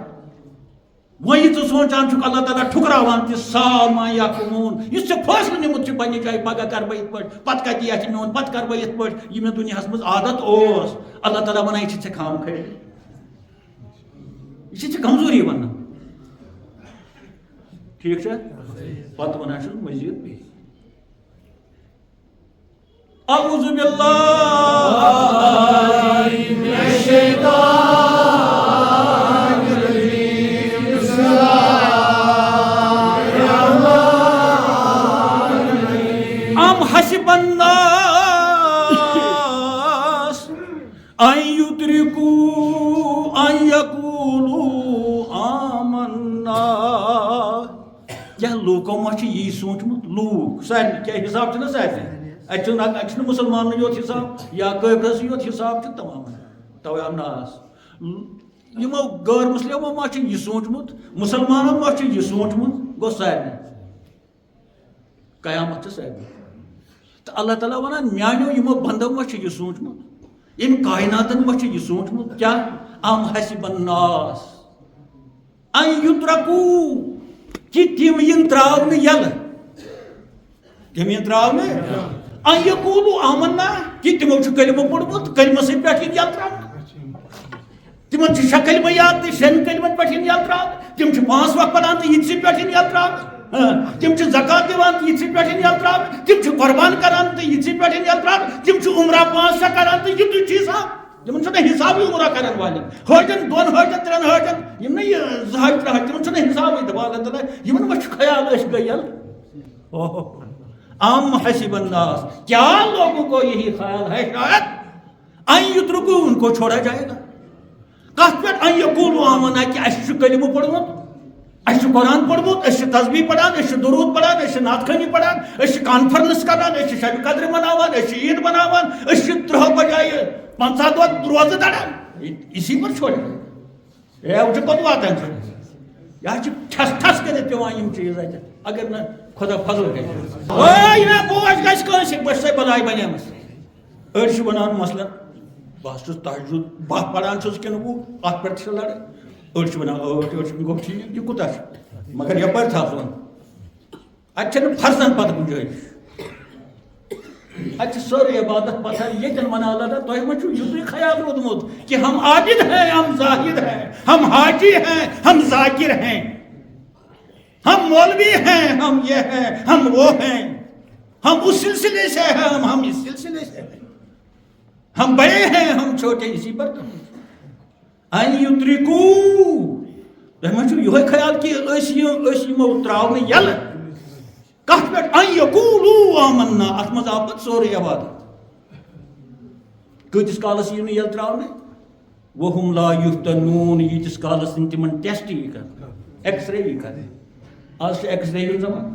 وۄنۍ ژٕ سونٛچان چھُکھ اللہ تعالیٰ ٹھُکراوان تہِ سا ما یحکمون یُس ژےٚ فٲصلہٕ نِمُت چھُ پننہِ جایہِ پگاہ کرٕ بہٕ یِتھ پٲٹھۍ پتہٕ کتہِ یہِ میون پتہٕ کرٕ بہٕ یِتھ پٲٹھۍ یہِ مےٚ دُنیاہس منٛز عادت اوس اللہ تعالیٰ ونان یہِ چھِ ژےٚ خام خیال یہِ چھِ ژےٚ کمزوری ونان ٹھیٖک چھا پتہٕ ونان چھُس مٔزیٖد بیٚیہِ اعوذ باللہ من الشیطان الرجیم بسم اللہ الرحمن الرحیم ام حسب الناس ان یدرکوا لوکو ما یہ سوچمت لوک سارے کیا حساب نا سارے اتنا مسلمان یوت حساب یا قبرس یوت حساب تمام توے آو ناس یمو غیر مسلمو ما یہ سوچمت مسلمانوں ما یہ سوچمت گو سارے قیامت سارے تو اللہ تعالیٰ ونان میانو یمو بندو ما یہ سوچمت ان کائناتن ما یہ سوچمت کیا ام حسب الناس ان یترکو کہ تم ین تراؤن یل تم ین تراؤن ان یقولو آمنا کہ تمو کلمہ پڑھمت کلمہ سے پہ یل تراؤن تمن شیٚے کلمہ یاد تو شیٚن کلمن پہ یل تراؤن تم 5 وقت پڑھان تو یہ پہ یل تراؤن تم زکات دِوان تو یہ پہ یل تراؤن تم قربان کران تو یہ پہ یل تراؤن تم عمرہ 5 کران تو یہ چیز تمن حساب عمرہ کرن والن حجن 2 حجن 3 حجن یم یہ 2 حج 3 حج تمن حساب دپان اللہ تعالیٰ یمن ما خیال اس گیل ام حسب الناس کیا لوگوں کو یہی خیال ہے شاید ان یترکو ان کو چھوڑا جائے گا کت پہ ان یقولو آمنا کہ اس کلمہ پڑھمت اس قرآن پڑھمت اس تسبیح پڑھان اس درود پڑھان اس نعت خوانی پڑھان اس کانفرنس کران اس شب قدر مناوان اس عید مناوان اس 3 بجائے 50 دۄہ روزٕ دڑان اسی پر چھوڑ اے وہ پتہ واتان یہ ٹھس ٹھس کر پیوان یم چیز اگر نا خدا فضل کرے اوے یہ بوج گژھِ کٲنٛسہِ بہٕ چھُسے بلاے بنیمٕژ أڑۍ چھِ ونان مثلاً بہٕ حظ چھُس تہجُد 10 پران چھُس کِنہٕ 20 اتھ پٮ۪ٹھ چھِ لڑٲے أڑۍ چھِ ونان أڑۍ چھِ گوٚو ٹھیٖک یہِ کوٗتاہ چھُ مگر یپٲرۍ تھاوُن اتہِ چھنہٕ فرضن پتہٕ گُنجٲیِش اچھا سوری عبادت پتہ یہ منا اللہ تہ ما یہ خیال رودمت کہ ہم عابد ہیں ہم زاہد ہیں ہم حاجی ہیں ہم ذاکر ہیں ہم مولوی ہیں ہم یہ ہیں ہم وہ ہیں ہم اس سلسلے سے ہیں ہم اس سلسلے سے ہیں ہم بڑے ہیں ہم چھوٹے اسی پر تو ان یترکو تہ ما یہ خیال کہ یمو تراؤن یل کت پہ ان یقولو آمنا ات مز آو پتہ سورے عبادت کتس کالس یہ یل تراؤن وہم لا یفتنون یتس کالس تمن ٹیسٹ یہ کر ایکس رے یہ کر آج ایکس رے ہن زمان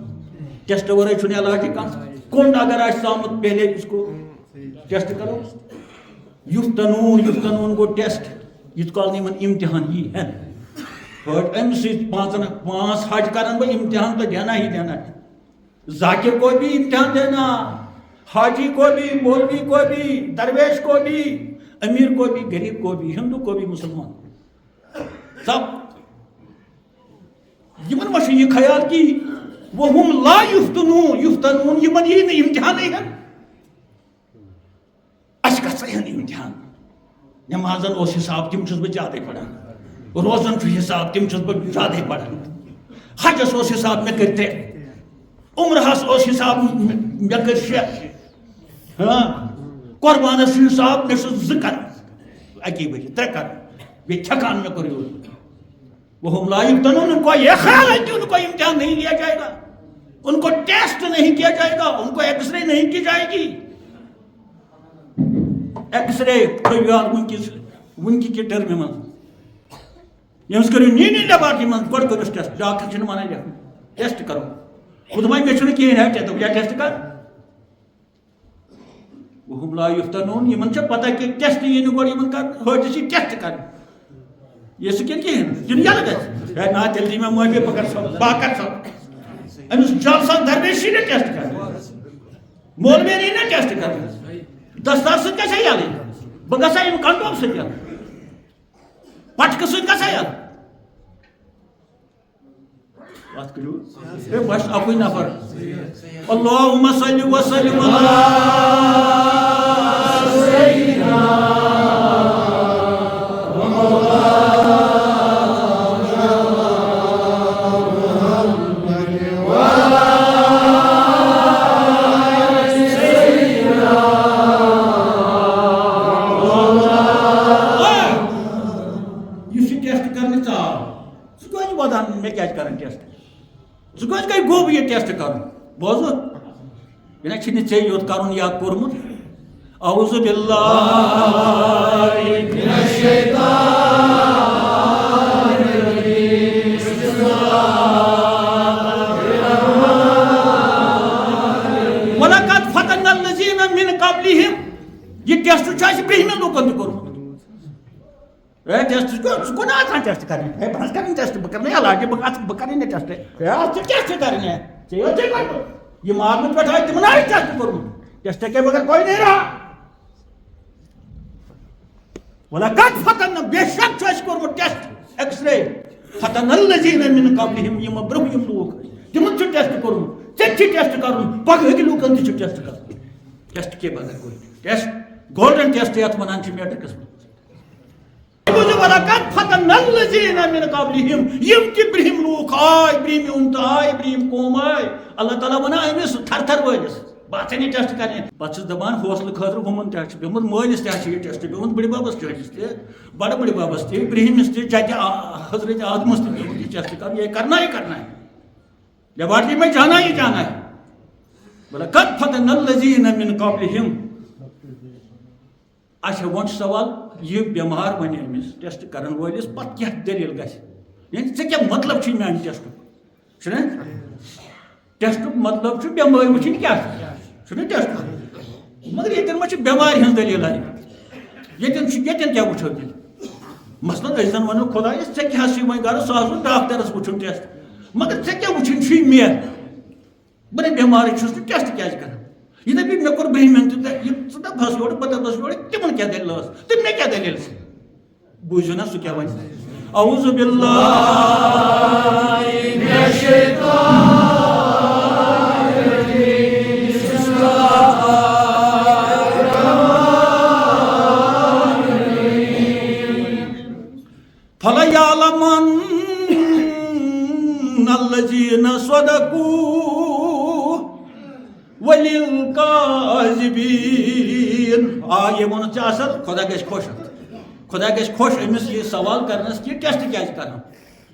ٹیسٹ ورے چھن علاج کن اگر آج آمت پہلے اس کو ٹیسٹ کرو یفتنون گو ٹیسٹ یت کال یمن امتحان یہ ہے ام سی 5 حج کرن وہ امتحان تو دینا ہی دینا ہے ذاکر کو بھی امتحان دینا حاجی کو بھی مولوی کو بھی درویش کو بھی امیر کو بھی غریب کو بھی ہندو کو بھی مسلمان سب یمن ما یہ خیال کی وہم لا یفتنون یمن یہ امتحان ہے اس کا صحیح امتحان نمازن اس حساب تم چھس بہ زیادہ پڑھان روزن چھ حساب تم چھس بہ زیادہ پڑھان حجس اس حساب میں کرتے عمرہس اس حساب مے کر 6 قربانس حساب مے 2 کر اکی بجے 3 کر بے تھکان میں کر وہ لا یفتنون ان کو یہ خیال ہے کہ ان کو امتحان نہیں لیا جائے گا ان کو ٹیسٹ نہیں کیا جائے گا ان کو ایکس رے نہیں کی جائے گی ایکس رے ون کی ٹرم من یمس کرو نی لیبارٹری من گوڑ کرس ٹیسٹ ڈاکٹر چھن ونان ٹیسٹ کرو خود میں چھن کہین ہے تو ٹیسٹ کر وہم لا یفتنون یمن چھ پتہ کہ ٹیسٹ یہ گوڑ یمن کر ہٹس ٹیسٹ کر یہ سکن کہین جن یل گژھِ ہے نا تیل دی میں معافی پکڑ سو باکر سو امس جلسہ درویشی نے ٹیسٹ کر مولوی نے ٹیسٹ کر دستار سے کیسے یل بہ گژھا یم کنڈوم سے یل پٹکہ سے گژھا یل بات کرو اے بس اپنی نفر اللهم صل وسلم على سيدنا گو یہ ٹیسٹ کر بوز یہ چھ ے یوت کر یا کورمت اعوذ باللہ من الشیطان الرجیم بسم اللہ الرحمن من قبلهم یہ ٹیسٹ برہم لوکن تورمت ٹیسٹ کون آسان ٹیسٹ کریں بہت کریں ٹیسٹ بہ کرنے علاج بہ کریں ٹیسٹ ٹیسٹ کریں یہ مارمت پہ آئے تمہیں آئی ٹیسٹ کورمت ٹیسٹ کے بغیر کوئی نہیں رہا وَلَقَدْ فَتَنَّا بے شک کورمت ٹیسٹ ایکس رے فَتَنَّا الَّذِينَ مِن قَبْلِهِمْ یم برہم لوک تمن ٹیسٹ کورمت ٹیسٹ کرن پگہ لوکن تہ ٹیسٹ کر ٹیسٹ کے بغیر کوئی ٹیسٹ گولڈن ٹیسٹ یتھ ونان میٹرکس وَلَقَدْ فَتَنَّا الَّذِينَ مِن قَبْلِهِمْ یم تہ برہم لوک آئے برہم امت آئے برہم قوم آئے اللہ تعالیٰ ونان امس تھر تھر وٲلِس بہت یہ ٹیسٹ کریں پتہ دپان حوصلہ خاطر ہمن تہ پیومت مالس تہ یہ ٹیسٹ پیومت بڑی بابس چٲٹِس تہ بڑ بڑی بابس تہ برہمس تہ چچہ حضرت آدمس تہ پیومت یہ ٹیسٹ کر یہ کرنا ہے لیبارٹری میں جانا ہی جانا ہے وَلَقَدْ فَتَنَّا الَّذِينَ مِن قَبْلِهِمْ اچھا ون سوال یہ بیمار بنے امس ٹیسٹ کرن وٲلِس پتہٕ کیٛاہ دلیل گژھِ یعنی ژےٚ کیٛاہ مطلب چھی میانہِ ٹیسٹُک چھُنا ٹیسٹُک مطلب چھُ بٮ۪مٲرۍ وٕچھِنۍ کیٛاہ چھُنا ٹیسٹ مگر ییٚتٮ۪ن ما چھِ بٮ۪مارِ ہٕنٛز دلیل آیہِ ییٚتٮ۪ن کیٛاہ وٕچھو تیٚلہِ مثلاً أسۍ زن ونو خۄدایس ژےٚ کیٛاہ چھُے وۄنۍ غرض سُہ آسُن ڈاکٹرس وٕچھُن ٹیسٹ مگر ژےٚ کیٛاہ وٕچھُن چھُے مےٚ بہٕ نے بٮ۪مارٕے چھُس نہٕ ٹیسٹ کیٛازِ کران یہ دپی مےٚ کوٚر برہمٮ۪ن تہِ ژٕ دپہس یورٕ بہٕ دپہس یورٕ تِمن کیٛاہ دلیل ٲس تہٕ مےٚ کیٛاہ دلیل چھِ بوٗزِو نا سُہ کیٛاہ وَنہِ اعوذ باللہ من الشیطان فَلَيَعْلَمَنَّ الَّذِينَ صَدَقُوا وَلِلْكَاذِبِينَ یہ ووٚنُتھ ژےٚ اصل خدا گژھِ خۄش أمِس یہ سوال کرنس کہ ٹیسٹ کیٛازِ کران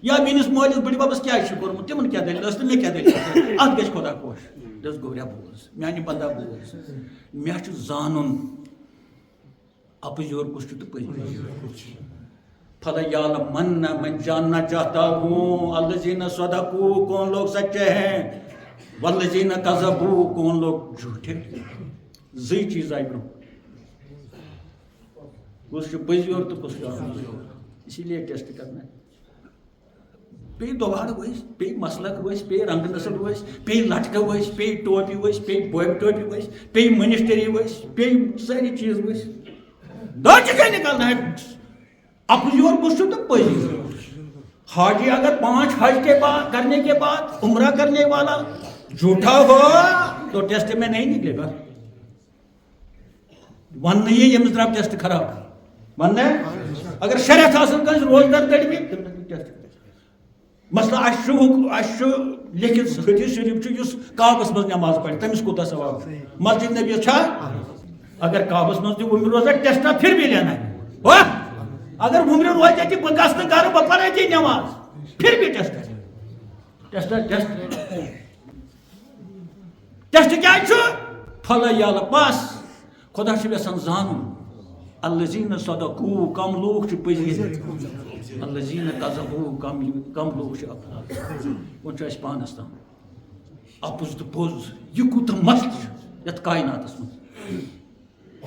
یا میٲنِس مٲلِس بٔڈِ ببس کیٛازِ چھُ کوٚرمُت تِمن کیٛاہ دلیل ٲس تہٕ مےٚ کیٛاہ دلیل اتھ گژھِ خۄدا خۄش دٔس گوٚبریا بوز میانہِ بندا بوز مےٚ چھُ زانُن اپٕز یور کُس چھُ تہٕ پٔزۍ فَلَيَعْلَمَنَّ من جاننا چاہتا ہوں الَّذِينَ صَدَقُوا کون لوگ سچے ہیں وَالَّذِينَ كَذَبُوا کون لوگ جھوٹے زٕے چیٖز آیہِ برونٛہہ کُس چھُ پٔزۍ یور تہٕ کُس چھُ اسی لیے ٹیسٹ کرنا ہے پیٚیہِ دۄبارٕ ؤسۍ پیٚیہِ مسلک ؤسۍ پیٚیہِ رنٛگہٕ نسل ؤسۍ پیٚیہِ لٹکہٕ ؤسۍ پیٚیہِ ٹوپہِ ؤسۍ پیٚیہِ بوبہِ ٹوپہِ ؤسۍ پیٚیہِ منسٹری ؤسۍ پیٚیہِ سٲری چیٖز ؤسۍ دۄچہِ کیٛاہ نکالنا ہے اپُز یور کُس چھُ تہٕ پٔزۍ حاجی اگر 5 حج کے بعد کرنے کے بعد عمرہ کرنے والا جھوٹا ہو تو ٹیسٹ میں نہیں نکلے گا ون یہ یمس دراب ٹیسٹ خراب ون اگر شریعت آسن کٲنٛسہِ روزگار کٔڑمٕتۍ ٹیسٹ مسئلہ اَسہِ لیکھِتھ حدیث شریف چھُ یُس کعبس منٛز نٮ۪ماز پرِ تٔمِس کوٗتاہ ثواب مسجد نبی چھا اگر کعبس منٛز تہِ وُمبرِ روزا ٹیسٹا پھر بھی لینا ہے اگر وُمبرِ روزِ تہِ بہٕ گژھٕ نہٕ گرٕ بہٕ پرٕ أتی نٮ۪ماز پھر بھی ٹیسٹ کیٛازِ چھُ پھلہٕ یلہٕ بس خۄدا چھُ یژھان زانُن الَّذِينَ صَدَقُوا کم لوٗکھ چھِ پٔزۍ الَّذِينَ كَذَبُوا کم لوٗکھ چھِ وۄنۍ چھُ اَسہِ پانس تام اپُز تہٕ پوٚز یہِ کوٗتاہ مسلہٕ چھُ یتھ کایناتس منٛز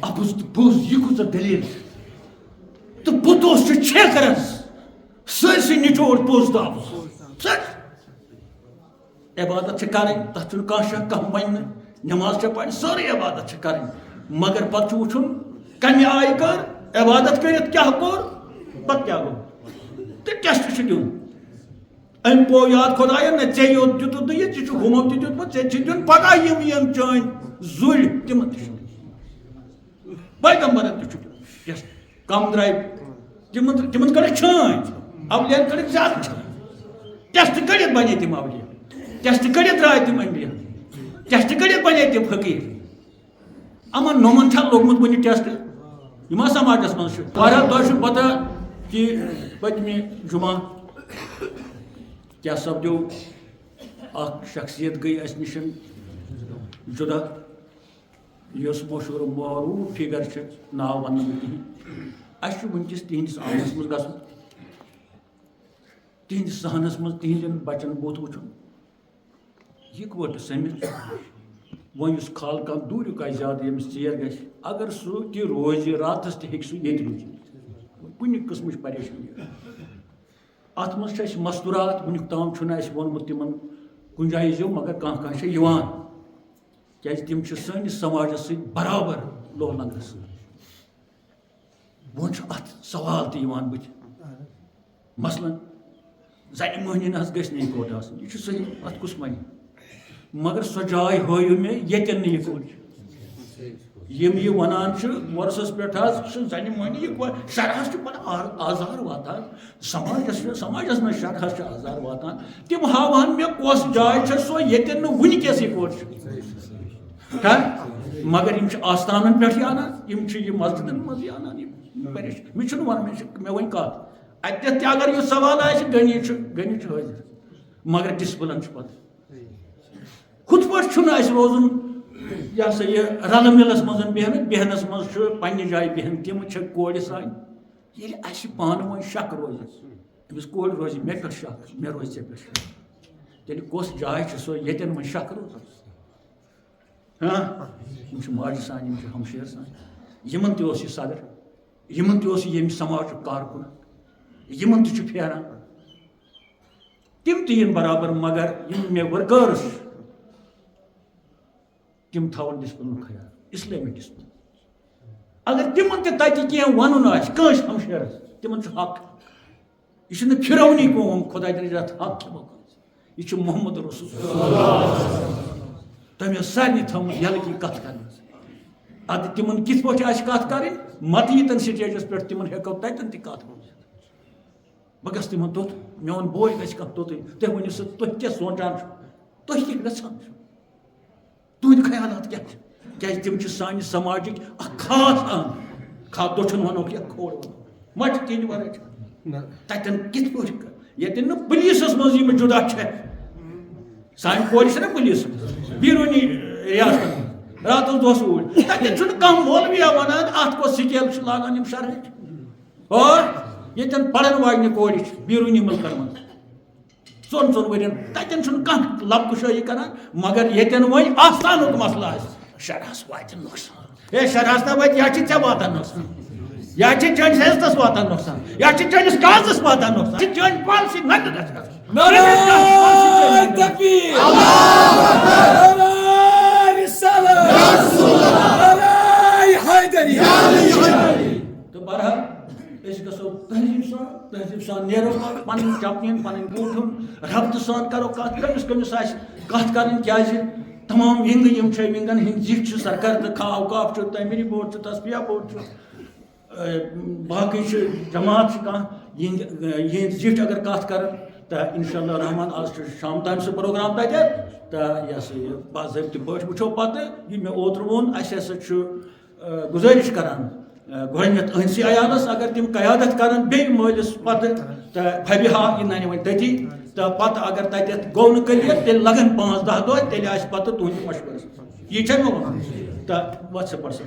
اپُز تہٕ پوٚز یہِ کۭژاہ دلیل چھِ تہٕ پوٚتُس چھُ چھیکرس سٲرسٕے نچوڑ پوٚز تہٕ اپُز عبادت چھِ کرٕنۍ تتھ چھُنہٕ کانٛہہ شک کانٛہہ وَنہِ نہٕ نٮ۪ماز چھےٚ پرٕنۍ سٲرٕے عبادت چھِ کرٕنۍ مگر پتہٕ چھُ وٕچھُن کمہِ آیہِ کٔر عبادت کٔرِتھ کیٛاہ کوٚر پتہٕ کیٛاہ گوٚو تہٕ ٹیسٹ چھُ دیُن أمۍ پوٚو یاد خۄداین نہ ژےٚ یوت دِتُتھ نہٕ یہِ ژےٚ چھُکھ ہُمو تہِ دیُتمُت ژےٚ چھِ دیُن پگاہ یِم چٲنۍ زُرۍ تِمن تہِ چھُ پیغمبرن تہِ چھُ ٹیسٹ کم درٛاے تِمن کٔڑٕکھ چھٲنۍ اولین کٔڑٕکھ زیادٕ چھٲنۍ ٹیسٹ کٔڑِتھ بنے تِم اولیا ٹیسٹ کٔڑِتھ درٛاے تِم انبیا ٹیسٹ کٔڑِتھ بنے تِم فقیٖر یِمن نوٚمن چھا لوٚگمُت وُنہِ ٹیسٹ یِم ما سماجس منٛز چھُ واریاہ تۄہہِ چھُ پتہ کہ پٔتمہِ جمعہ کیٛاہ سپدیو اکھ شخصیت گٔے اسہِ نِش جُدا یۄس مشہوٗر معروٗف فِگر چھِ ناو وننہٕ بہٕ کِہیٖنۍ اَسہِ چھُ وٕنکیٚس تِہنٛدِس آنٛگنس منٛز گژھُن تِہنٛدِس صحنس منٛز تِہنٛدٮ۪ن بچن بُتھ وٕچھُن یِکوٹہٕ سٔمِتھ ون اس خال کم دور آ زیادہ یمس ژیر گژھِ اگر سہ تہ روزِ راتس تہ ہیٚکہِ سہ ییٚتہِ روٗزِتھ کُنہِ قٕسمٕچ پریشٲنی اتھ منٛز چھِ اَسہِ مستورات وٕنیُک تام چھُنہٕ اَسہِ ووٚنمُت تِمن کُنہِ جایہِ یِیِو مگر کانٛہہ کانٛہہ چھِ یِوان کیٛازِ تِم چھِ سٲنِس سماجس سۭتۍ برابر لوہ لنگرس سۭتۍ وۄنۍ چھُ اتھ سوال تہِ یِوان بٕتھِ مثلاً زنہِ مٔہنِو حظ گژھِ نہٕ یہِ کوٚٹ آسٕنۍ یہِ چھُ صحیح اتھ کُس وَنہِ مگر سۄ جاے ہٲیِو مےٚ ییٚتٮ۪ن نہٕ یہِ کوٚٹ چھُ یِم یہِ وَنان چھِ وۄرسَس پٮ۪ٹھ حظ چھُ زنہِ مٔہنِو یہِ شرحس چھُ پتہٕ آزار واتان سماجس منٛز شرحس چھُ آزار واتان تِم ہاوہن مےٚ کۄس جاے چھےٚ سۄ ییٚتٮ۪ن نہٕ وٕنکٮ۪س یہِ کوٚٹ چھُ مگر یِم چھِ آستانن پٮ۪ٹھ یہِ اَنان یِم چھِ یہِ مسجدن منٛز یہِ اَنان یِم مےٚ چھُنہٕ وَنُن مےٚ وۄنۍ کَتھ اَتٮ۪تھ تہِ اگر یہِ سوال آسہِ گٔنی چھُ حٲضِر مگر ڈسپلن چھُ پتہٕ ہُتھ پٲٹھۍ چھُنہٕ اَسہِ روزُن یہ سا یہ رلہٕ مِلس منٛز بیہنس منٛز چھُ پننہِ جایہِ بیہن تِم چھِ کورِ سانہِ ییٚلہِ اَسہِ پانہٕ ؤنۍ شک روزِ أمِس کورِ روزِ مےٚ پٮ۪ٹھ شک مےٚ روزِ ژےٚ پٮ۪ٹھ شک تیٚلہِ کۄس جاے چھِ سۄ ییٚتٮ۪ن وۄنۍ شک روزان یِم چھِ ماجہِ سانہِ یِم چھِ ہمشیر سانہِ یِمن تہِ اوس یہِ صدر یِمن تہِ اوس یہِ ییٚمہِ سماجُک کارکُن یِمن تہِ چھُ پھیران تِم تہِ یِن برابر مگر یِم مےٚ ؤرکٲرٕس چھِ تِم تھاوَن ڈسپلنُک خیال اسلٲمی ڈسپلن اگر تِمن تہِ تَتہِ کینٛہہ وَنُن آسہِ کٲنٛسہِ ہمشیرس تِمن چھُ حق یہِ چھُنہٕ پھِرونی قوم خۄدا دِنۍ یتھ حق کھٮ۪مو یہِ چھُ محمد رسول تٔمۍ ٲس سارنٕے تھٲومٕژ یلہٕ کہِ کتھ کرنس ادٕ تِمن کِتھ پٲٹھۍ آسہِ کتھ کرٕنۍ متہٕ ییٖتن سٹیجس پٮ۪ٹھ تِمن ہٮ۪کو تتٮ۪ن تہِ کتھ ؤنِتھ بہٕ گژھٕ تِمن توٚت میون بوے گژھِ کانٛہہ توٚتُے تُہۍ ؤنِو سا تُہۍ کیٛاہ سونٛچان چھِو تُہۍ کیٛاہ یژھان چھِو تُہٕنٛدۍ خیالات کیٛاہ چھِ کیٛازِ تِم چھِ سانہِ سماجٕکۍ اکھ خاص انگ دٔچھُن ونو یا کھوڑ ونو ما چھِ تِہنٛدِ ورٲے چھِ تتٮ۪ن کِتھ پٲٹھۍ ییٚتٮ۪ن نہٕ پُلیٖسس منٛز یِم جُدا چھِ سانہِ کورِ چھِ نا پُلیٖس بیروٗنی ریاستن منٛز راتس دۄہس اوٗرۍ تتٮ۪ن چھُنہٕ کانٛہہ مولوِیا ونان اتھ کۄس سکیل چھِ لاگان یِم شرحٕچ اور ییٚتٮ۪ن پرن واجنہِ کورِ چھِ بیروٗنی مُلکن منٛز ژۄن ؤرین تتٮ۪ن چھُنہٕ کانٛہہ لب کُشٲیی کران مگر ییٚتٮ۪ن وۄنۍ آستانُک مسلہٕ آسہِ شرحس واتہِ نۄقصان ہے شرحس نہ واتہِ یا چھِ ژےٚ واتان نۄقصان یا چھِ چٲنِس عزتس واتان نۄقصان یا چھِ چٲنِس کاغذس واتان نۄقصان چھِ چٲنۍ پالسی ننٛدٕ گژھان تہٕ بہرحال أسۍ گژھو تہذیٖب سان نیرو پنٕنۍ چپنٮ۪ن پنٕنۍ بوٗٹھن ربطہٕ سان کرو کتھ کٔمِس کٔمِس آسہِ کتھ کرٕنۍ کیٛازِ تمام ونگہٕ یِم چھِ ونگن ہٕنٛدۍ زِٹھۍ چھِ سرکردٕ خاں اوقاف چھُ تعمیٖری بورڈ چھُ تصفیہ بورڈ چھُ باقٕے چھِ جماعت چھِ کانٛہہ یِہنٛدۍ زِٹھۍ اگر کتھ کرن تہٕ انشاء اللہ رحمان آز چھُ شام تام سُہ پروگرام تتٮ۪تھ تہٕ یہِ ہسا یہِ باضٲبطہٕ پٲٹھۍ وٕچھو پتہٕ یہِ مےٚ اوترٕ ووٚن اَسہِ ہسا چھُ گُزٲرِش کران گۄڈٕنیتھ أہنٛدسٕے عیالس اگر تِم قیادت کرن بیٚیہِ مٲلِس پتہٕ تہٕ فبِہا یہِ ننہِ وۄنۍ تٔتی تہٕ پتہٕ اگر تتٮ۪تھ گوٚو نہٕ کٔلیر تیٚلہِ لگن 5-10 دۄہ تیٚلہِ آسہِ پتہٕ تُہنٛدِ مشورس یی چھا مےٚ وَنُن تہٕ وَتھ سا پرسن